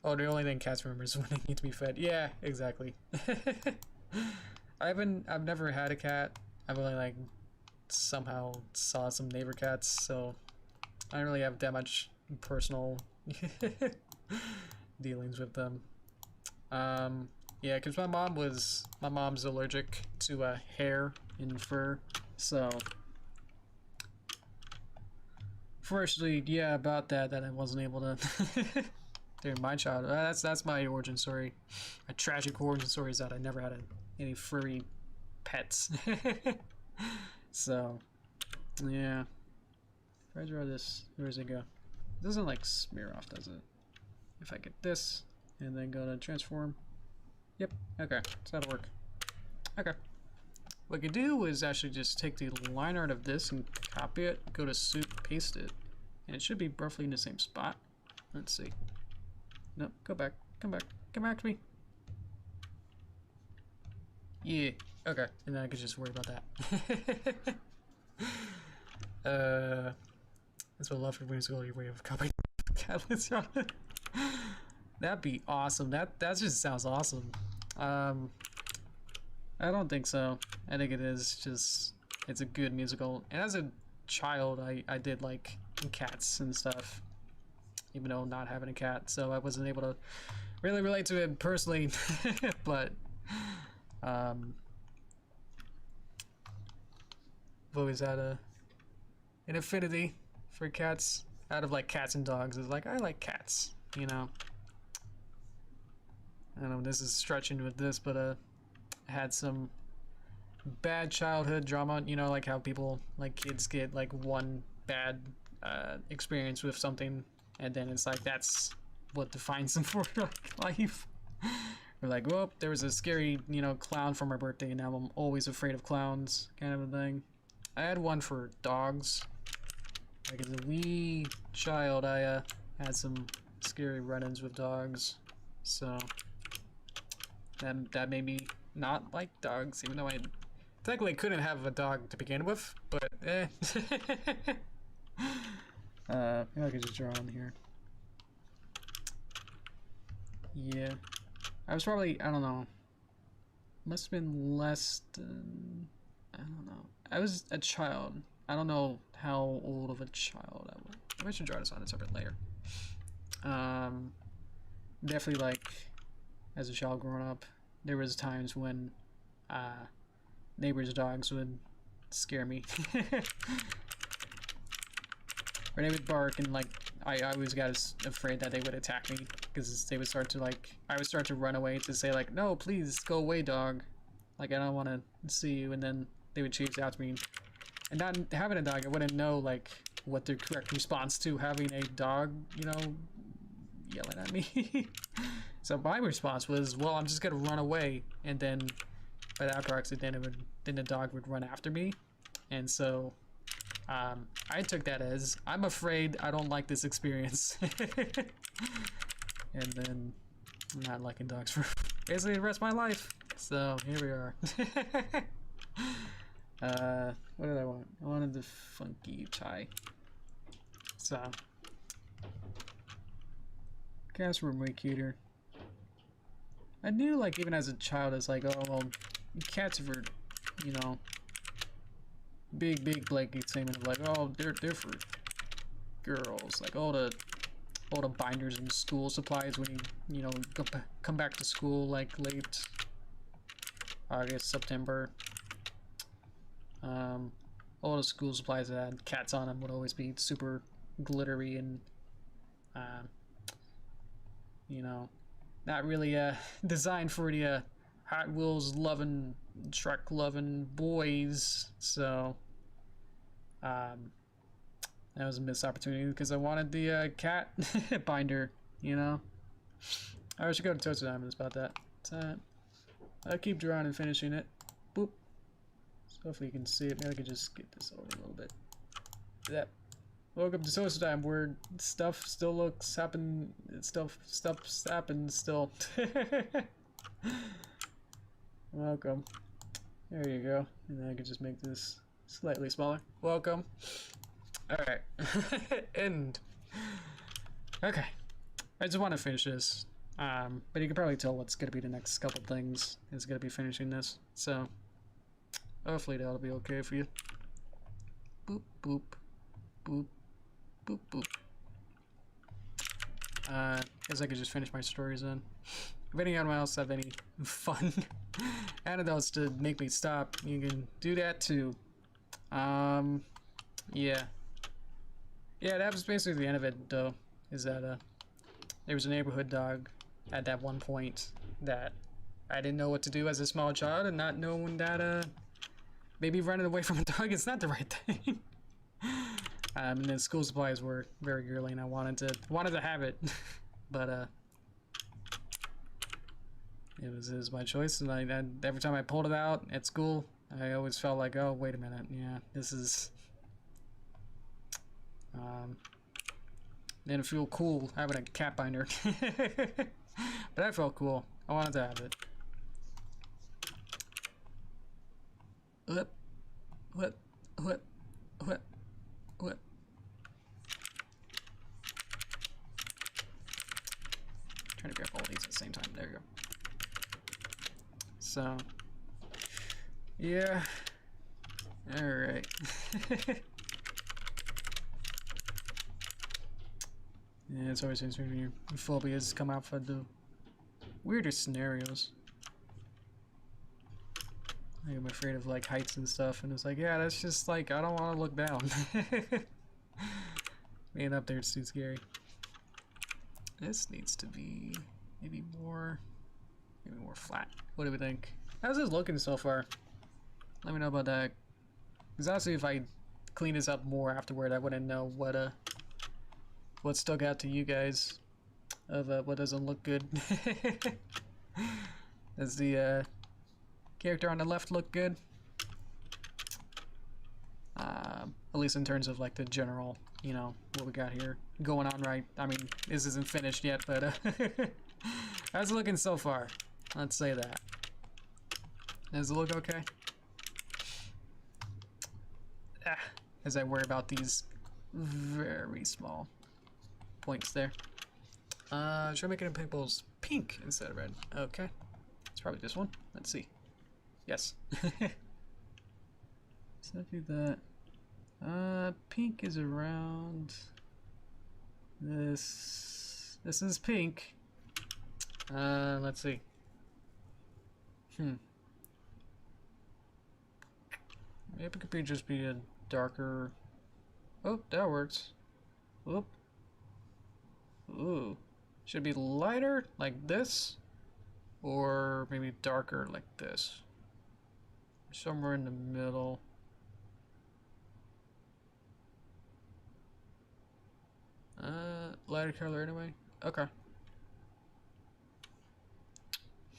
Oh, the only thing cats remember is when they need to be fed. Yeah, exactly. I've never had a cat. I've only like somehow saw some neighbor cats, so I don't really have that much personal dealings with them. Yeah, because my mom's allergic to hair and fur, so fortunately, yeah, about that I wasn't able to during my childhood. That's my origin story. My tragic origin story is that I never had any furry pets. So yeah, if I draw this, where does it go? It doesn't like smear off, does it? If I get this and then go to transform. Yep, okay, so that'll work. Okay. What I could do is actually just take the line art of this and copy it, go to suit, paste it, and it should be roughly in the same spot. Let's see. Nope, go back, come back to me. Yeah, okay, and then I could just worry about that. That's what love for Windows go your way of copying catalyst on it. That'd be awesome. That just sounds awesome. I don't think so. I think it is just, it's a good musical. And as a child, I did like cats and stuff, even though not having a cat, so I wasn't able to really relate to it personally. But I've always had an affinity for cats. Out of like cats and dogs, is like I like cats, you know. I don't know, this is stretching with this, but I had some bad childhood drama, you know, like how people, like kids get like one bad experience with something, and then it's like that's what defines them for life. We're like, well, there was a scary, you know, clown for my birthday, and now I'm always afraid of clowns, kind of a thing. I had one for dogs. Like as a wee child, I had some scary run-ins with dogs, so that made me not like dogs, even though I technically couldn't have a dog to begin with, but eh. Maybe I could just draw on here. Yeah, I was probably, I don't know, must have been less than, I don't know, I was a child. I don't know how old of a child I was. I should draw this on a separate layer. Definitely like as a child growing up, there was times when neighbors' dogs would scare me. Or they would bark, and like I always got afraid that they would attack me, because they would start to like, I would start to run away to say like, no, please go away, dog, like I don't want to see you, and then they would chase after me. And not having a dog, I wouldn't know like what the correct response to having a dog, you know, yelling at me. So my response was, well, I'm just gonna run away, and then by that proxy, then the dog would run after me, and so I took that as, I'm afraid, I don't like this experience. And then I'm not liking dogs for basically the rest of my life. So here we are. What did I want? I wanted the funky tie. So, cats were way cuter. I knew, like, even as a child, it's like, oh, well, cats were, you know, big blanket statement of like, oh, they're for girls. Like all the binders and school supplies when you know come back to school like late August, September. All the school supplies that had cats on them would always be super glittery and you know, not really designed for the Hot Wheels loving, Shrek loving boys. So that was a missed opportunity because I wanted the cat binder, you know. I should go to Toasted Diamonds about that. So I'll keep drawing and finishing it. Boop. So hopefully you can see it. Maybe I could just get this over a little bit. Yep. Welcome to Toasted Time, where stuff still looks happen. Stuff happens still. Welcome. There you go. And then I can just make this slightly smaller. Welcome. Alright. End. Okay. I just want to finish this. But you can probably tell what's going to be the next couple things is going to be finishing this. So, hopefully that'll be okay for you. Boop, boop, boop, boop, boop. Guess I could just finish my stories then. If anyone else have any fun anecdotes to make me stop, you can do that too. Yeah. Yeah, that was basically the end of it, though, is that, there was a neighborhood dog at that one point that I didn't know what to do as a small child, and not knowing that, maybe running away from a dog is not the right thing. And then school supplies were very girly, and I wanted to have it, but, it was my choice, and I every time I pulled it out at school, I always felt like, oh, wait a minute, yeah, this is, didn't feel cool having a cat binder. But that felt cool. I wanted to have it. What? Trying to grab all these at the same time. There you go. So, yeah. Alright. Yeah, it's always interesting when your phobias come out for the weirdest scenarios. I'm afraid of like heights and stuff, and it's like, yeah, that's just like, I don't want to look down. Being up there, it's too scary. This needs to be maybe more flat. What do we think? How's this looking so far? Let me know about that. Because honestly, if I clean this up more afterward, I wouldn't know what stuck out to you guys of what doesn't look good. Does the character on the left look good? At least in terms of like the general, you know, what we got here going on, right? I mean, this isn't finished yet, but how's it looking so far? Let's say that. Does it look okay? As I worry about these very small points there. Should I make it in pimples pink instead of red? Okay. It's probably this one. Let's see. Yes. So do that. Pink is around this. This is pink. Let's see. Maybe it could just be a darker. Oh, that works. Whoop. Ooh. Should it be lighter like this, or maybe darker like this? Somewhere in the middle. Lighter color anyway. Okay.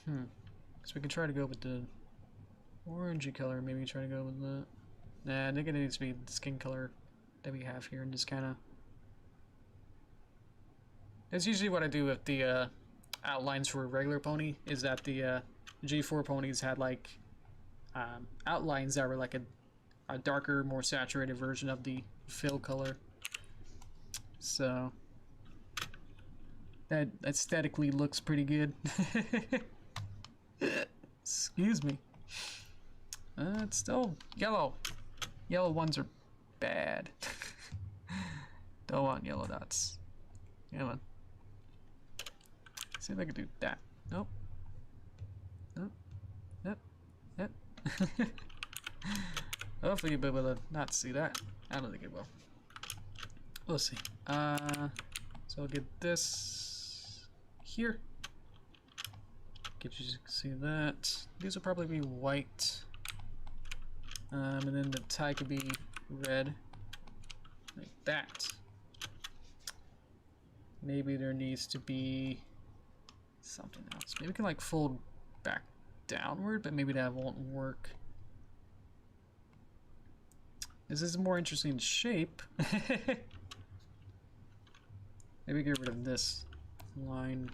So we can try to go with the orangey color. Maybe try to go with the. Nah, I think it needs to be the skin color that we have here, and just kind of. That's usually what I do with the outlines for a regular pony. Is that the G4 ponies had like outlines that were like a a darker, more saturated version of the fill color. So that aesthetically looks pretty good. Excuse me. It's still yellow. Yellow ones are bad. Don't want yellow dots. Come on. See if I can do that. Nope. Nope. Yep. Yep. Hopefully you'll be able to not see that. I don't think it will. We'll see. So I'll get this here. Get you to see that. These will probably be white. And then the tie could be red. Like that. Maybe there needs to be something else. Maybe we can like fold back downward, but maybe that won't work. This is a more interesting shape. Maybe get rid of this line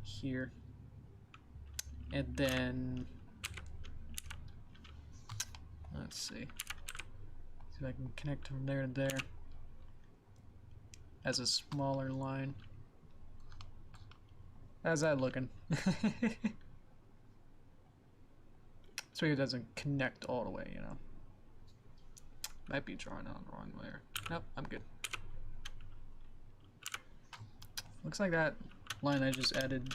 here. And then let's see. See if I can connect from there to there as a smaller line. How's that looking? So it doesn't connect all the way, you know. Might be drawing on the wrong layer. Nope, I'm good. Looks like that line I just added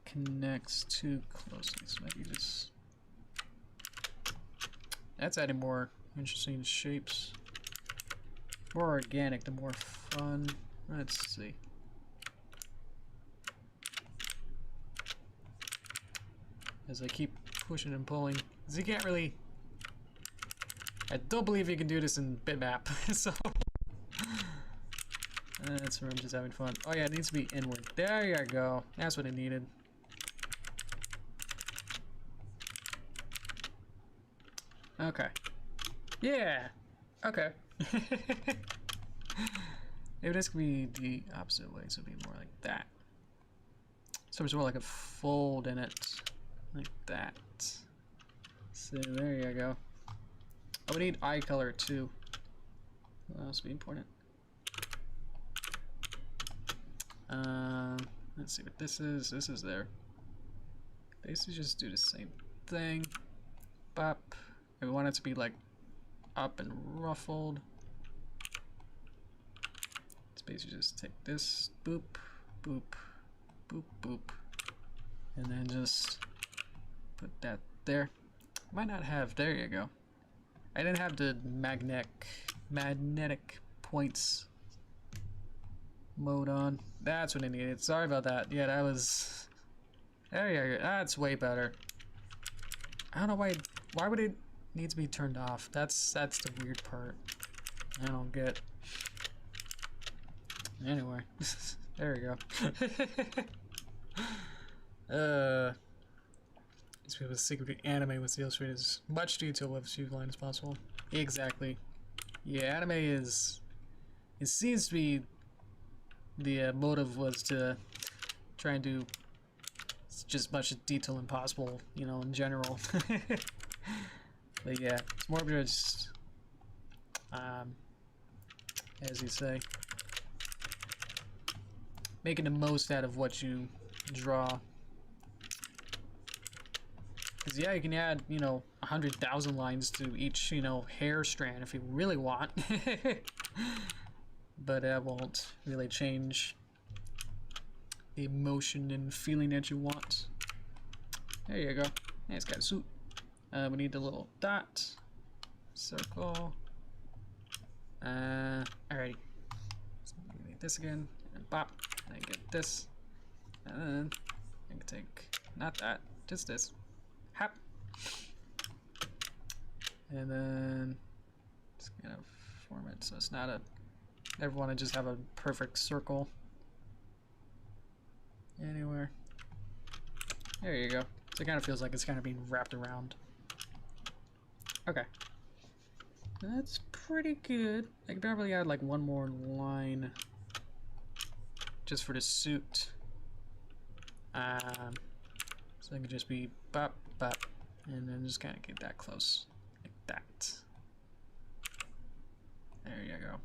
connects too closely, so maybe just... That's adding more interesting shapes. More organic, the more fun. Let's see. As I keep pushing and pulling. Because you can't really... I don't believe you can do this in bitmap, so... That's where I'm just having fun. Oh yeah, it needs to be inward. There you go. That's what it needed. Okay. Yeah! Okay. Maybe this could be the opposite way, so it'd be more like that. So it's more like a fold in it. Like that. So there you go. Oh, we need eye color too. What else would be important? Let's see what this is. This is there. Basically just do the same thing. Bop. And we want it to be like up and ruffled. Let's basically just take this, boop, boop, boop, boop. And then just put that there. Might not have, there you go. I didn't have the magnetic points mode on. That's what I needed. Sorry about that. Yeah, that was... There you go. That's way better. I don't know why would it need to be turned off? That's the weird part. I don't get. Anyway. There we go. These people secretly animate with the illustrated as much detail with as few lines as possible. Exactly. Yeah, anime is... It seems to be... The motive was to try and do just as much detail as possible, you know, in general. But yeah, it's more of just, as you say, making the most out of what you draw. Because yeah, you can add, you know, 100,000 lines to each, you know, hair strand if you really want. But that won't really change the emotion and feeling that you want. There you go. Nice got a suit. We need the little dot, circle. Alrighty. So we need this again, and bop. And I get this, and then I can take not that, just this. Hop. And then just kind of form it so it's not a. Never want to just have a perfect circle anywhere. There you go. So it kind of feels like it's kind of being wrapped around. Okay. That's pretty good. I could probably add like one more line just for the suit. So it could just be bop, bop, and then just kind of get that close. Like that. There you go.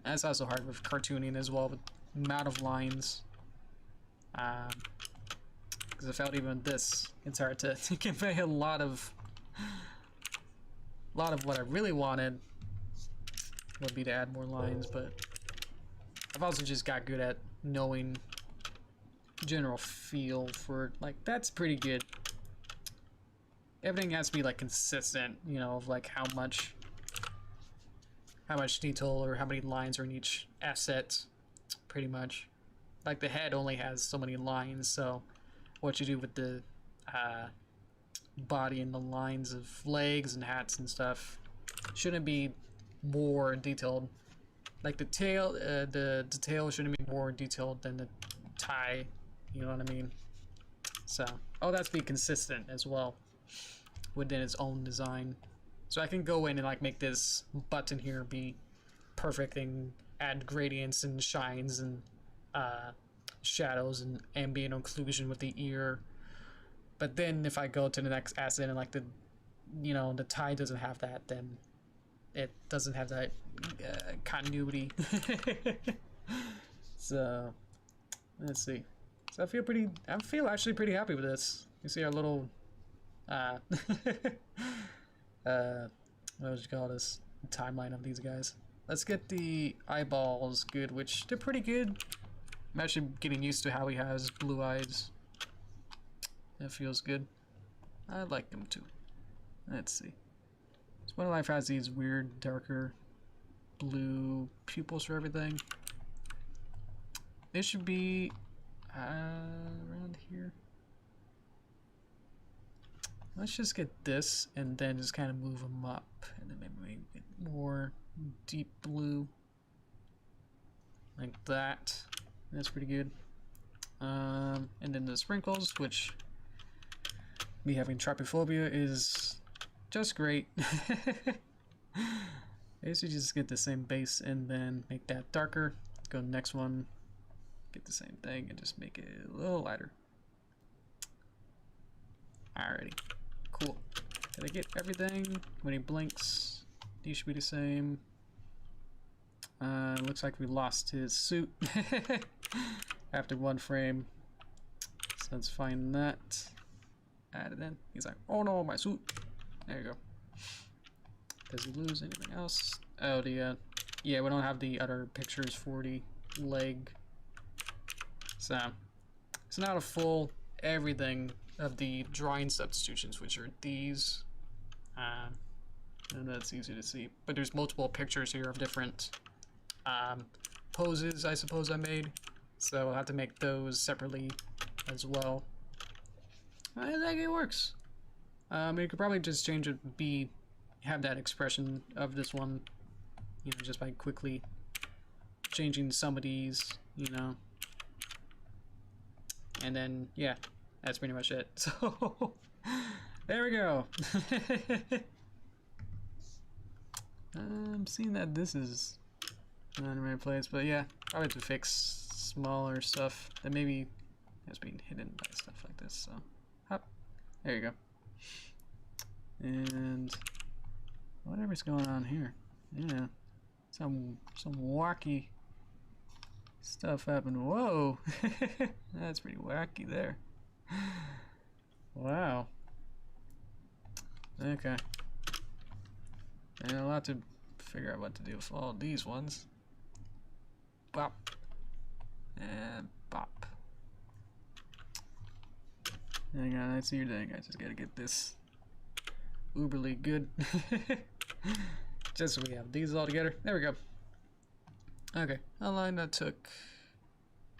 And it's also hard with cartooning as well, with amount of lines. Because I felt even this, it's hard to convey a lot of what I really wanted would be to add more lines, but I've also just got good at knowing general feel for, like, that's pretty good. Everything has to be like consistent, you know, of like how much detail or how many lines are in each asset, pretty much. Like the head only has so many lines, so what you do with the body and the lines of legs and hats and stuff shouldn't be more detailed. Like the tail, the tail shouldn't be more detailed than the tie, you know what I mean? So, oh, that's be consistent as well within its own design. So I can go in and like make this button here be perfect and add gradients and shines and shadows and ambient occlusion with the ear. But then if I go to the next asset and like the, you know, the tie doesn't have that, then it doesn't have that continuity. So let's see. So I feel actually pretty happy with this. You see our little what would you call this, timeline of these guys. Let's get the eyeballs good, which they're pretty good. I'm actually getting used to how he has blue eyes. That feels good. I like them too. Let's see. So One Life has these weird darker blue pupils for everything. They should be around here. Let's just get this and then just kind of move them up, and then maybe make it more deep blue like that. That's pretty good. And then the sprinkles, which me having trypophobia is just great. Basically just get the same base and then make that darker. Go to the next one, get the same thing and just make it a little lighter. Alrighty, cool. Did I get everything? When he blinks, these should be the same. Looks like we lost his suit after one frame. So let's find that. Add it in. He's like, oh no, my suit. There you go. Does he lose anything else? Oh, the, yeah, we don't have the other pictures for the leg. So, it's not a full everything of the drawing substitutions, which are these. And that's easy to see. But there's multiple pictures here of different poses, I suppose I made. So I'll have to make those separately as well. I think it works. You could probably just change it, have that expression of this one, you know, just by quickly changing some of these, you know. And then, yeah, that's pretty much it. So, there we go. I'm seeing that this is not in the right place, but yeah, probably to fix smaller stuff that maybe has been hidden by stuff like this. So, hop, there you go. And whatever's going on here, yeah, some wacky stuff happened. Whoa, that's pretty wacky there. Wow. Okay. And I'll have to figure out what to do with all these ones. Bop. And bop. Hang on, I see your thing. I just gotta get this uberly good. Just so we have these all together. There we go. Okay, a line that took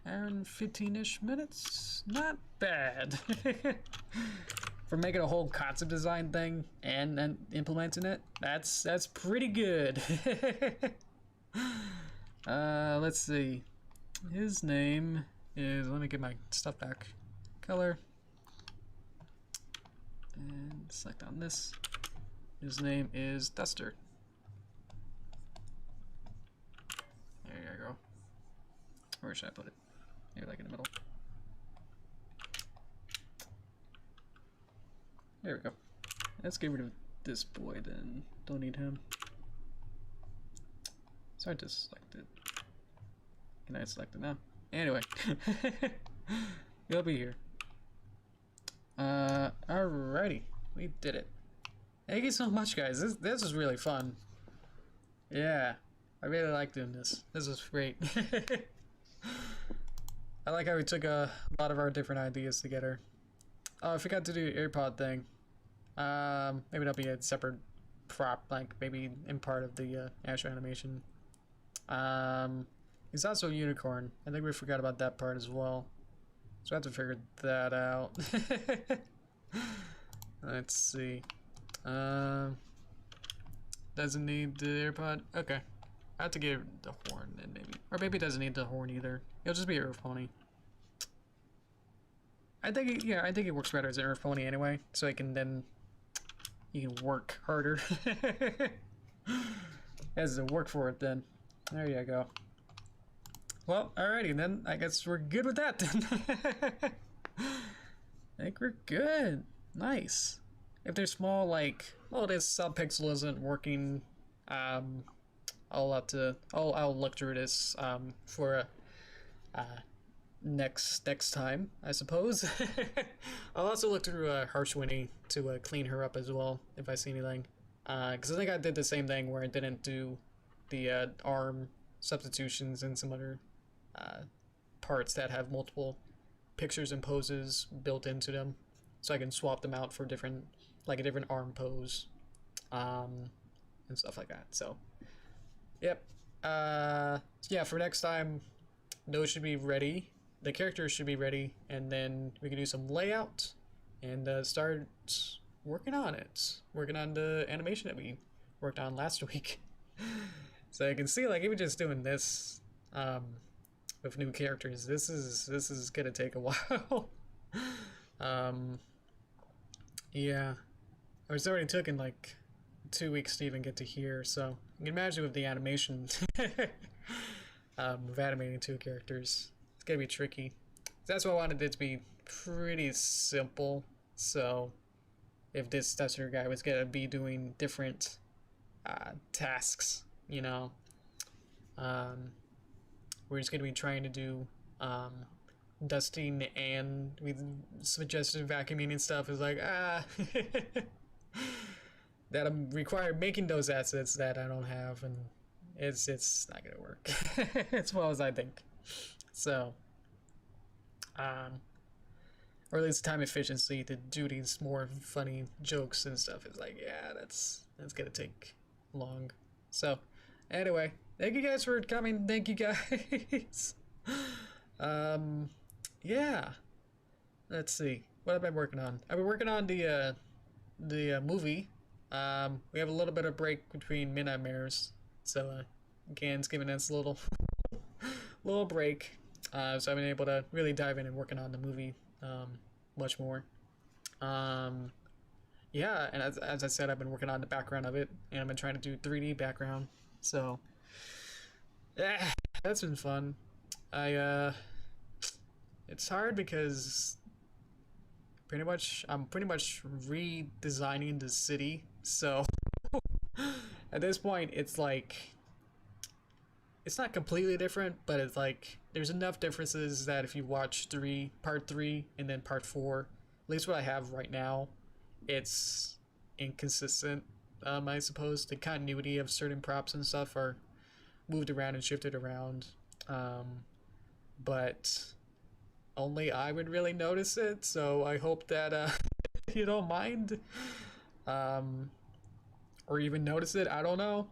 around 15-ish minutes. Not bad. For making a whole concept design thing and implementing it, that's pretty good. Let's see. His name is, let me get my stuff back. Color. And select on this. His name is Duster. There you go. Where should I put it? Maybe like in the middle. There we go. Let's get rid of this boy then. Don't need him. Sorry to select it. Can I select it now? Anyway. You'll be here. Alrighty. We did it. Thank you so much, guys. This is really fun. Yeah. I really like doing this. This is great. I like how we took a lot of our different ideas together. Oh, I forgot to do the AirPod thing. Maybe that'll be a separate prop, like maybe in part of the actual animation. He's also a unicorn. I think we forgot about that part as well. So I have to figure that out. Let's see. Doesn't need the AirPod. Okay. I have to get the horn then maybe. Or maybe it doesn't need the horn either. It'll just be an Earth Pony. I think it works better as an Earth Pony anyway. So I can then you can work harder. As to work for it then. There you go. Well, alrighty then. I guess we're good with that then. I think we're good. Nice. If they're small, like, oh, this subpixel isn't working, I'll look through this for next time, I suppose. I'll also look through Harshwinnie to clean her up as well if I see anything. Because I think I did the same thing where I didn't do the arm substitutions and some other parts that have multiple pictures and poses built into them, so I can swap them out for different, like a different arm pose, and stuff like that. So, yep. Yeah, for next time, those should be ready. The characters should be ready, and then we can do some layout and start working on it. Working on the animation that we worked on last week. So you can see, like, even just doing this with new characters, this is gonna take a while. Yeah, I was already taking like 2 weeks to even get to here, so you can imagine with the animation of animating two characters, it's gonna be tricky. That's why I wanted it to be pretty simple, so if this tester guy was gonna be doing different tasks, you know, we're just gonna be trying to do dusting, and we suggested vacuuming and stuff. Is like that I'm required making those assets that I don't have, and it's not gonna work as well as I think. So, or at least time efficiency to do these more funny jokes and stuff is like, yeah, that's gonna take long. So, anyway, thank you guys for coming. Thank you guys. Yeah. Let's see. What have I been working on? I've been working on the movie. We have a little bit of break between Midnight Mares, so Gan's giving us a little break. So I've been able to really dive in and working on the movie much more. Yeah, and as I said, I've been working on the background of it, and I've been trying to do 3D background. So yeah, that's been fun. It's hard because I'm pretty much redesigning the city. So at this point, it's like, it's not completely different, but it's like there's enough differences that if you watch part 3 and then part 4, at least what I have right now, it's inconsistent. I suppose the continuity of certain props and stuff are moved around and shifted around, but only I would really notice it. So I hope that you don't mind, or even notice it. I don't know.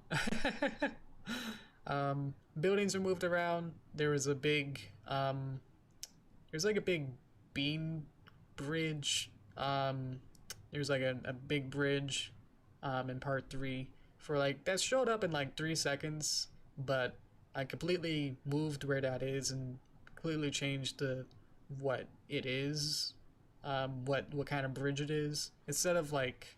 Buildings are moved around. There was a big there's like a big beam bridge. There's like a big bridge in part 3 for like that showed up in like 3 seconds, but I completely moved where that is and completely changed what it is, what kind of bridge it is, instead of like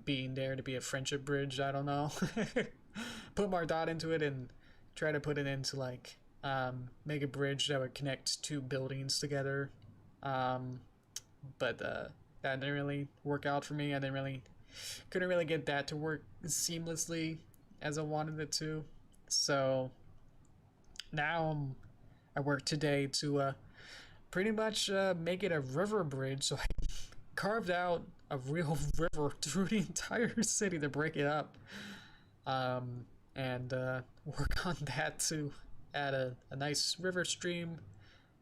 being there to be a friendship bridge. I don't know. Put more thought into it and try to put it into like make a bridge that would connect two buildings together. But that didn't really work out for me. Couldn't really get that to work seamlessly as I wanted it to. So now I work today to pretty much make it a river bridge. So I carved out a real river through the entire city to break it up, and work on that to add a nice river stream,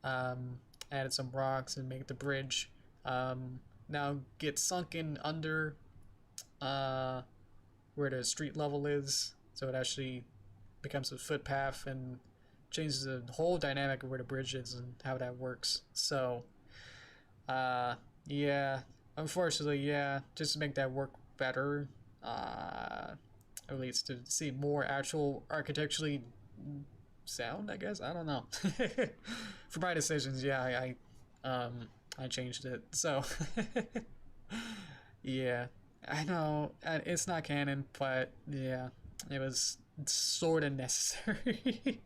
added some rocks and make the bridge now get sunken under where the street level is, so it actually becomes a footpath and changes the whole dynamic of where the bridge is and how that works. So yeah, unfortunately, yeah, just to make that work better, at least to see more actual architecturally sound, I guess. I don't know. For my decisions, yeah, I changed it. So yeah, I know it's not canon, but yeah, it was sort of necessary.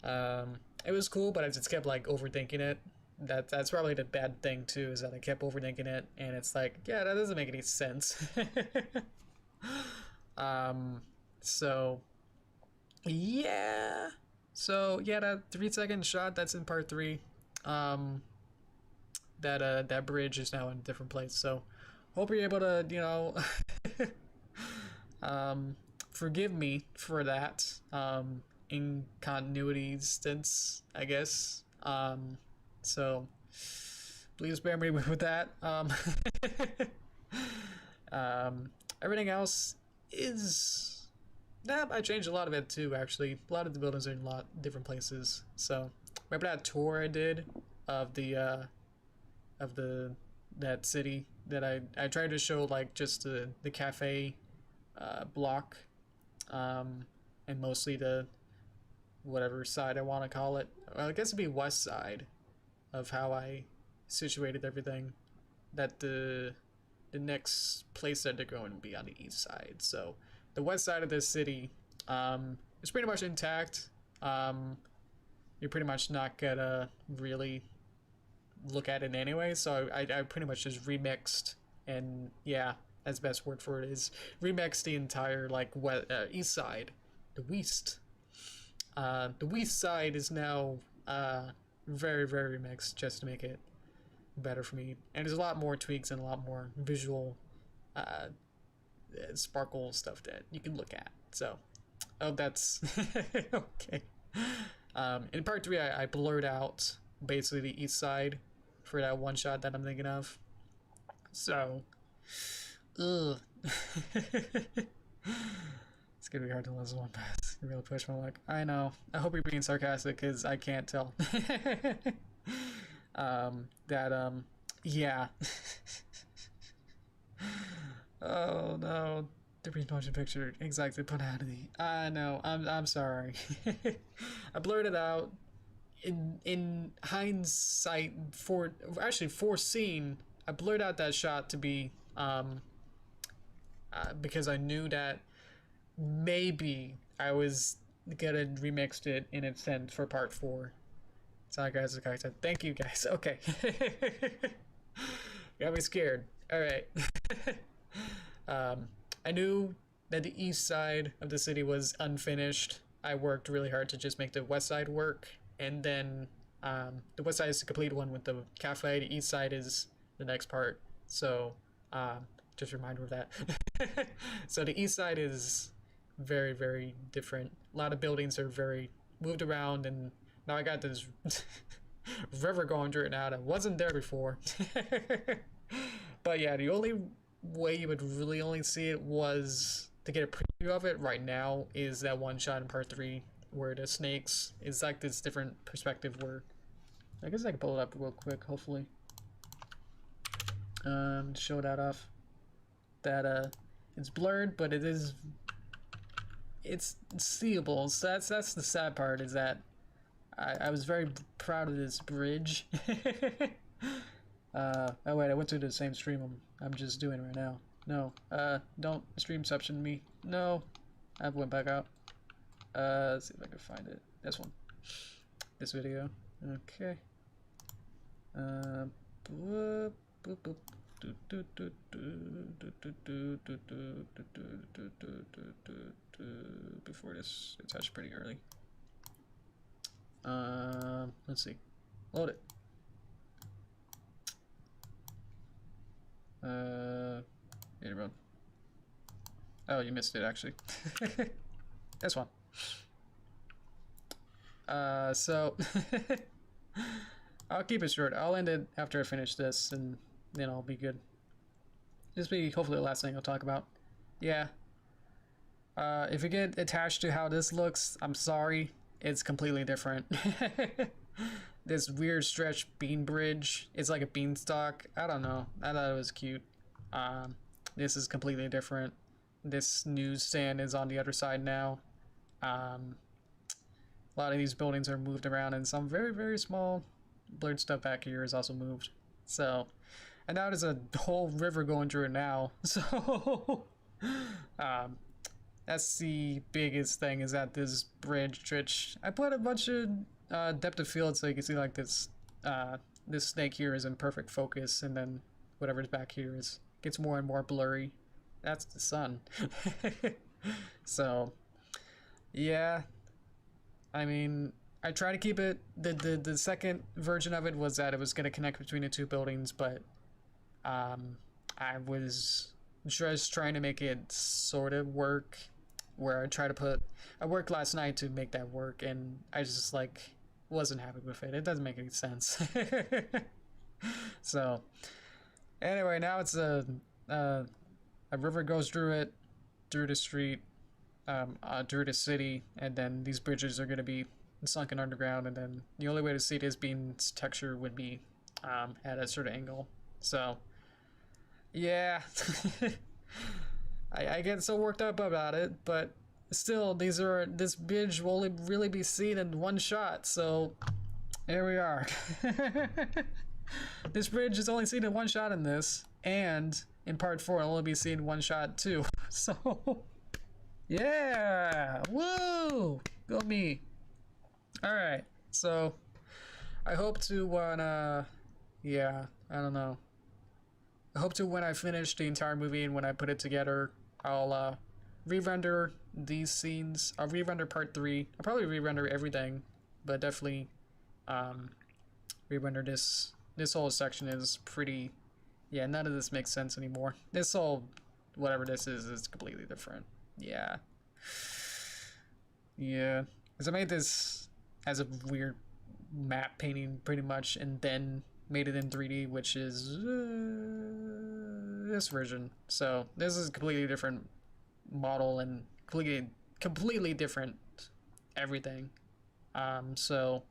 It was cool, but I just kept like overthinking it. That's probably the bad thing too, is that I kept overthinking it, and it's like, yeah, that doesn't make any sense. So yeah, that 3 second shot that's in part three. That bridge is now in a different place. So hope you're able to, forgive me for that. In continuity stints, I guess. So please bear me with that. Everything else is. Nah, I changed a lot of it too, actually. A lot of the buildings are in a lot different places. So remember that tour I did of that city that I tried to show like just the cafe block, and mostly the whatever side I want to call it. Well, I guess it'd be west side of how I situated everything. That the next place that they're going to be on the east side. So the west side of this city is pretty much intact. You're pretty much not gonna really look at it anyway. So I pretty much just remixed, and yeah, that's the best word for it is remixed the entire like east side, the west. The west side is now very very remixed just to make it better for me, and there's a lot more tweaks and a lot more visual sparkle stuff that you can look at. So that's okay. In part three, I blurred out basically the east side for that one shot that I'm thinking of. So ugh. It's gonna be hard to listen one pass. You really push my luck. I know. I hope you're being sarcastic because I can't tell. Yeah. Oh no. Derpy's motion picture exactly put out of the. I know. I'm sorry. I blurred it out. In hindsight, foreseen, I blurred out that shot to be because I knew that maybe I was gonna remix it in its sense for part 4. Sorry guys, like I said, thank you guys. Okay. Got me scared. Alright. I knew that the east side of the city was unfinished. I worked really hard to just make the west side work, and then the west side is the complete one with the cafe. The east side is the next part. So just a reminder of that. So the east side is very very different. A lot of buildings are very moved around, and now I got this river going through it now that wasn't there before. But yeah, the only way you would really only see it was to get a preview of it right now is that one shot in part 3 where the snakes is like this different perspective where I guess I can pull it up real quick, hopefully. Show that off. That it's blurred, but it's seeable. So that's the sad part, is that I was very proud of this bridge. Oh wait, I went to the same stream I'm just doing right now. No, don't streamception me. No, I went back out. Let's see if I can find it. This one. This video. Okay. Boop, boop. Before this, it's actually pretty early. Let's see. Load it. Here you go. Oh, you missed it actually. This one. So I'll keep it short. I'll end it after I finish this, and then I'll be good. This will be hopefully the last thing I'll talk about. Yeah. If you get attached to how this looks, I'm sorry. It's completely different. This weird stretch bean bridge. It's like a beanstalk. I don't know. I thought it was cute. This is completely different. This newsstand is on the other side now. A lot of these buildings are moved around, and some very, very small blurred stuff back here is also moved. So, and now there's a whole river going through it now. So, that's the biggest thing, is that this bridge, which I put a bunch of depth of field so you can see like this this snake here is in perfect focus, and then whatever's back here is gets more and more blurry. That's the sun. So yeah, I mean, I try to keep it, the second version of it was that it was going to connect between the two buildings, but I was just trying to make it sort of work, where I worked last night to make that work, and I just like wasn't happy with it. It doesn't make any sense. So anyway, now it's a river goes through it, through the street, through the city, and then these bridges are going to be sunken underground, and then the only way to see this beam's texture would be at a certain angle. So yeah. I get so worked up about it, but still, this bridge will only really be seen in one shot, so here we are. This bridge is only seen in one shot in this, and in part 4 it'll only be seen in one shot too. So yeah, woo, go me. All right, so I hope to yeah, I don't know. I hope to, when I finish the entire movie and when I put it together, I'll re-render these scenes. I'll re-render part 3. I'll probably re-render everything, but definitely re-render this. This whole section is pretty, yeah, none of this makes sense anymore. This whole, whatever this is completely different. Yeah. Yeah. Because I made this as a weird map painting pretty much, and then made it in 3D, which is this version. So this is a completely different model and completely different everything. So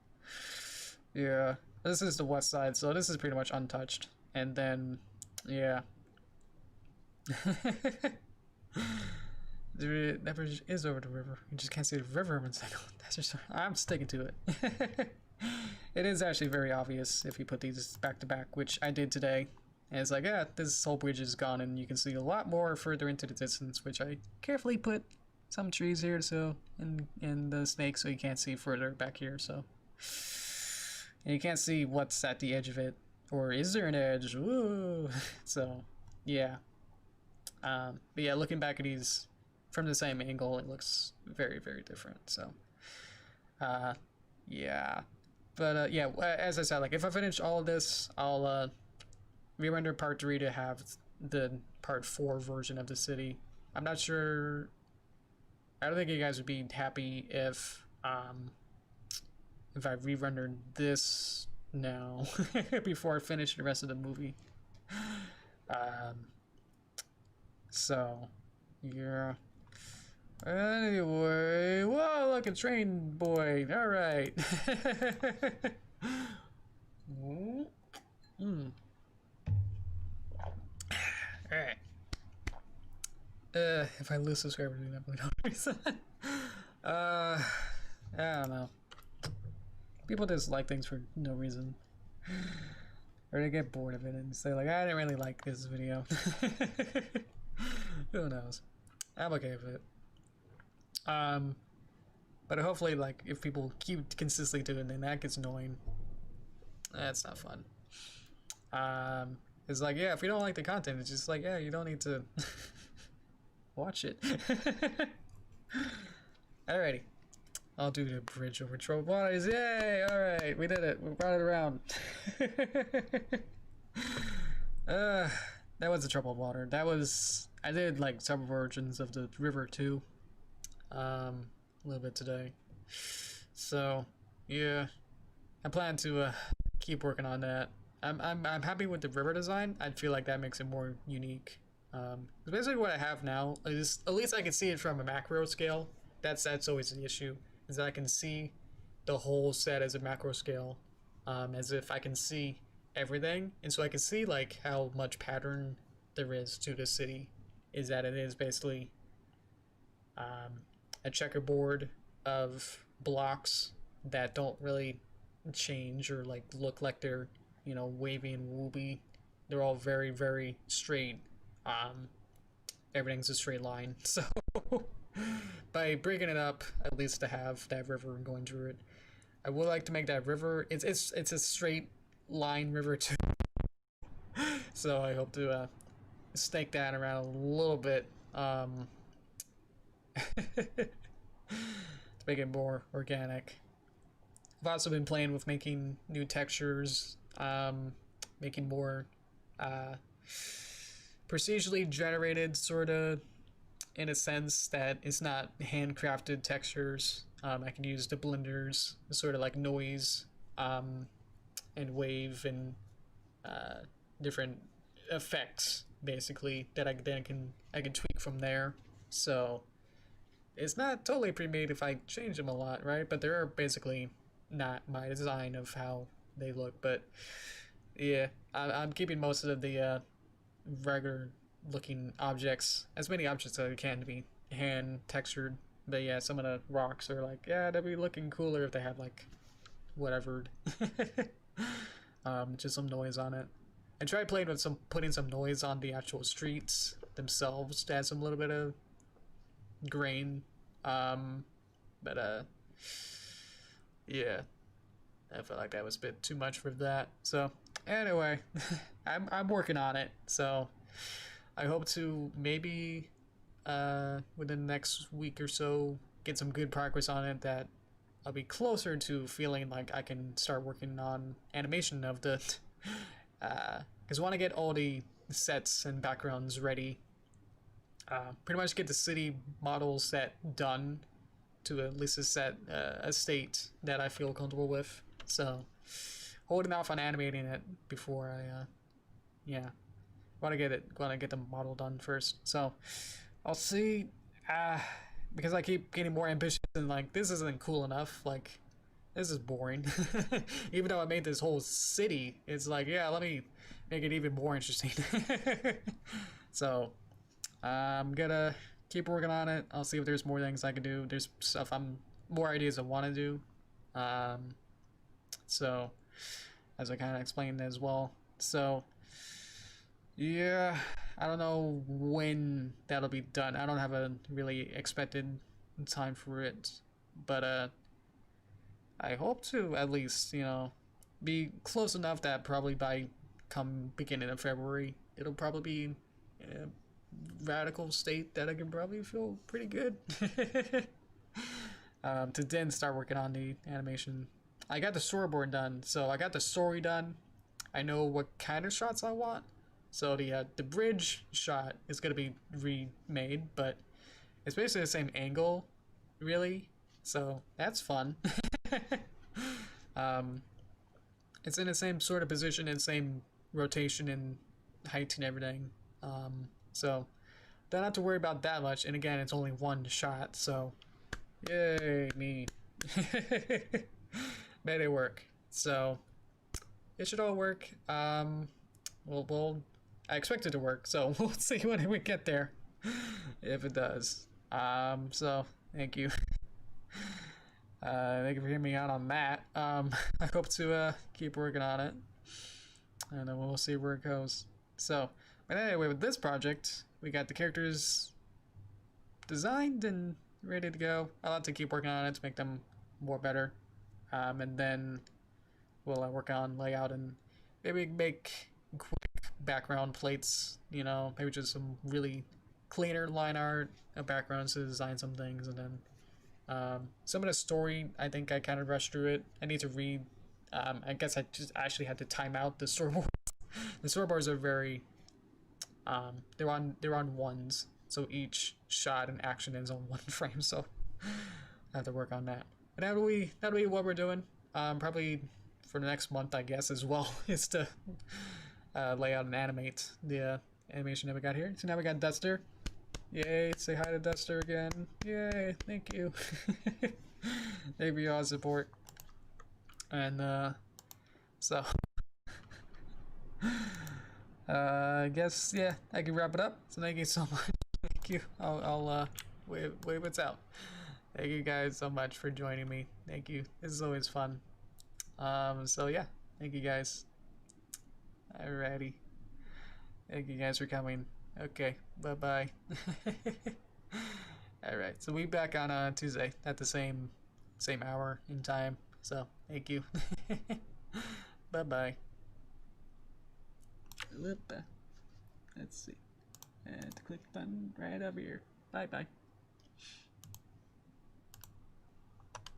yeah, this is the west side, so this is pretty much untouched. And then yeah. That bridge is over the river. You just can't see the river. That's just, I'm sticking to it. It is actually very obvious if you put these back to back, which I did today. And it's like, yeah, this whole bridge is gone, and you can see a lot more further into the distance, which I carefully put some trees here, so, and the snake, so you can't see further back here, so. And you can't see what's at the edge of it, or is there an edge? Woo! So, yeah. But yeah, looking back at these from the same angle, it looks very, very different, so. Yeah. But yeah, as I said, like if I finish all of this, I'll re-render part 3 to have the part 4 version of the city. I'm not sure. I don't think you guys would be happy if I re-rendered this now before I finish the rest of the movie. So yeah. Anyway, whoa, look, a train boy. All right. All right. If I lose subscribers, I definitely don't reason. I don't know. People just like things for no reason, or they get bored of it and say like, I didn't really like this video. Who knows? I'm okay with it. But hopefully, like, if people keep consistently doing it, then that gets annoying. That's not fun. It's like, yeah, if you don't like the content, it's just like, yeah, you don't need to watch it. Alrighty. I'll do the bridge over troubled waters. Yay! Alright, we did it. We brought it around. That was the troubled water. That was... I did like several versions of the river too. A little bit today. So, yeah. I plan to keep working on that. I'm happy with the river design. I feel like that makes it more unique. Basically what I have now is, at least I can see it from a macro scale. That's always the issue, is that I can see the whole set as a macro scale, as if I can see everything, and so I can see like how much pattern there is to the city. Is that it is basically a checkerboard of blocks that don't really change or like look like they're, you know, wavy and wooby. They're all very, very straight. Everything's a straight line. So by breaking it up, at least to have that river going through it, I would like to make that river. It's a straight line river too. So I hope to snake that around a little bit. To make it more organic. I've also been playing with making new textures, making more procedurally generated, sort of, in a sense that it's not handcrafted textures. I can use the blenders, sort of like noise, and wave and different effects, basically, that I can tweak from there. So it's not totally pre-made if I change them a lot, right? But they're basically not my design of how they look. But yeah, I'm keeping most of the regular looking objects, as many objects as I can, to be hand textured. But yeah, some of the rocks are like, yeah, that'd be looking cooler if they had like whatever, just some noise on it. I tried playing with putting some noise on the actual streets themselves to add some little bit of grain, but yeah, I felt like that was a bit too much for that. So anyway, I'm working on it. So I hope to maybe within the next week or so get some good progress on it, that I'll be closer to feeling like I can start working on animation of the because I want to get all the sets and backgrounds ready, pretty much get the city model set done to at least a state that I feel comfortable with. So holding off on animating it before I yeah, want to get the model done first. So I'll see, because I keep getting more ambitious and like, this isn't cool enough, like this is boring. Even though I made this whole city, it's like, yeah, let me make it even more interesting. So I'm gonna keep working on it. I'll see if there's more things I can do. There's more ideas I want to do. So as I kind of explained as well. So yeah, I don't know when that'll be done. I don't have a really expected time for it, but I hope to at least, you know, be close enough that probably by come beginning of February, it'll probably be a radical state that I can probably feel pretty good. To then start working on the animation. I got the storyboard done, so I got the story done. I know what kind of shots I want. So the bridge shot is gonna be remade, but it's basically the same angle, really. So that's fun. It's in the same sort of position and same rotation and height and everything. So don't have to worry about that much. And again, it's only one shot, so yay me. Made it work. So it should all work. Well, I expect it to work, so we'll see when we get there, if it does. So thank you. Thank you for hearing me out on that. I hope to keep working on it, and then we'll see where it goes. So, but anyway, with this project, we got the characters designed and ready to go. I'll have to keep working on it to make them more better, and then we'll work on layout and maybe make quick background plates, you know, maybe just some really cleaner line art, backgrounds to design some things, and then some of the story, I think I kind of rushed through it. I need to read. I guess I just actually had to time out the storyboard. The storyboards are very, they're on ones, so each shot and action is on one frame. So I have to work on that. But that'll be what we're doing. Probably for the next month, I guess, as well, is to lay out and animate the animation that we got here. So now we got Duster. Yay, say hi to Duster again. Yay, thank you. Thank you for your support. And, so, I guess, yeah, I can wrap it up. So thank you so much. Thank you. I'll wait, what's out. Thank you guys so much for joining me. Thank you. This is always fun. So yeah, thank you guys. Alrighty. Thank you guys for coming. Okay, bye-bye. Alright, so we'll be back on Tuesday at the same hour and time. So, thank you. Bye-bye. Let's see. And click the button right over here. Bye-bye.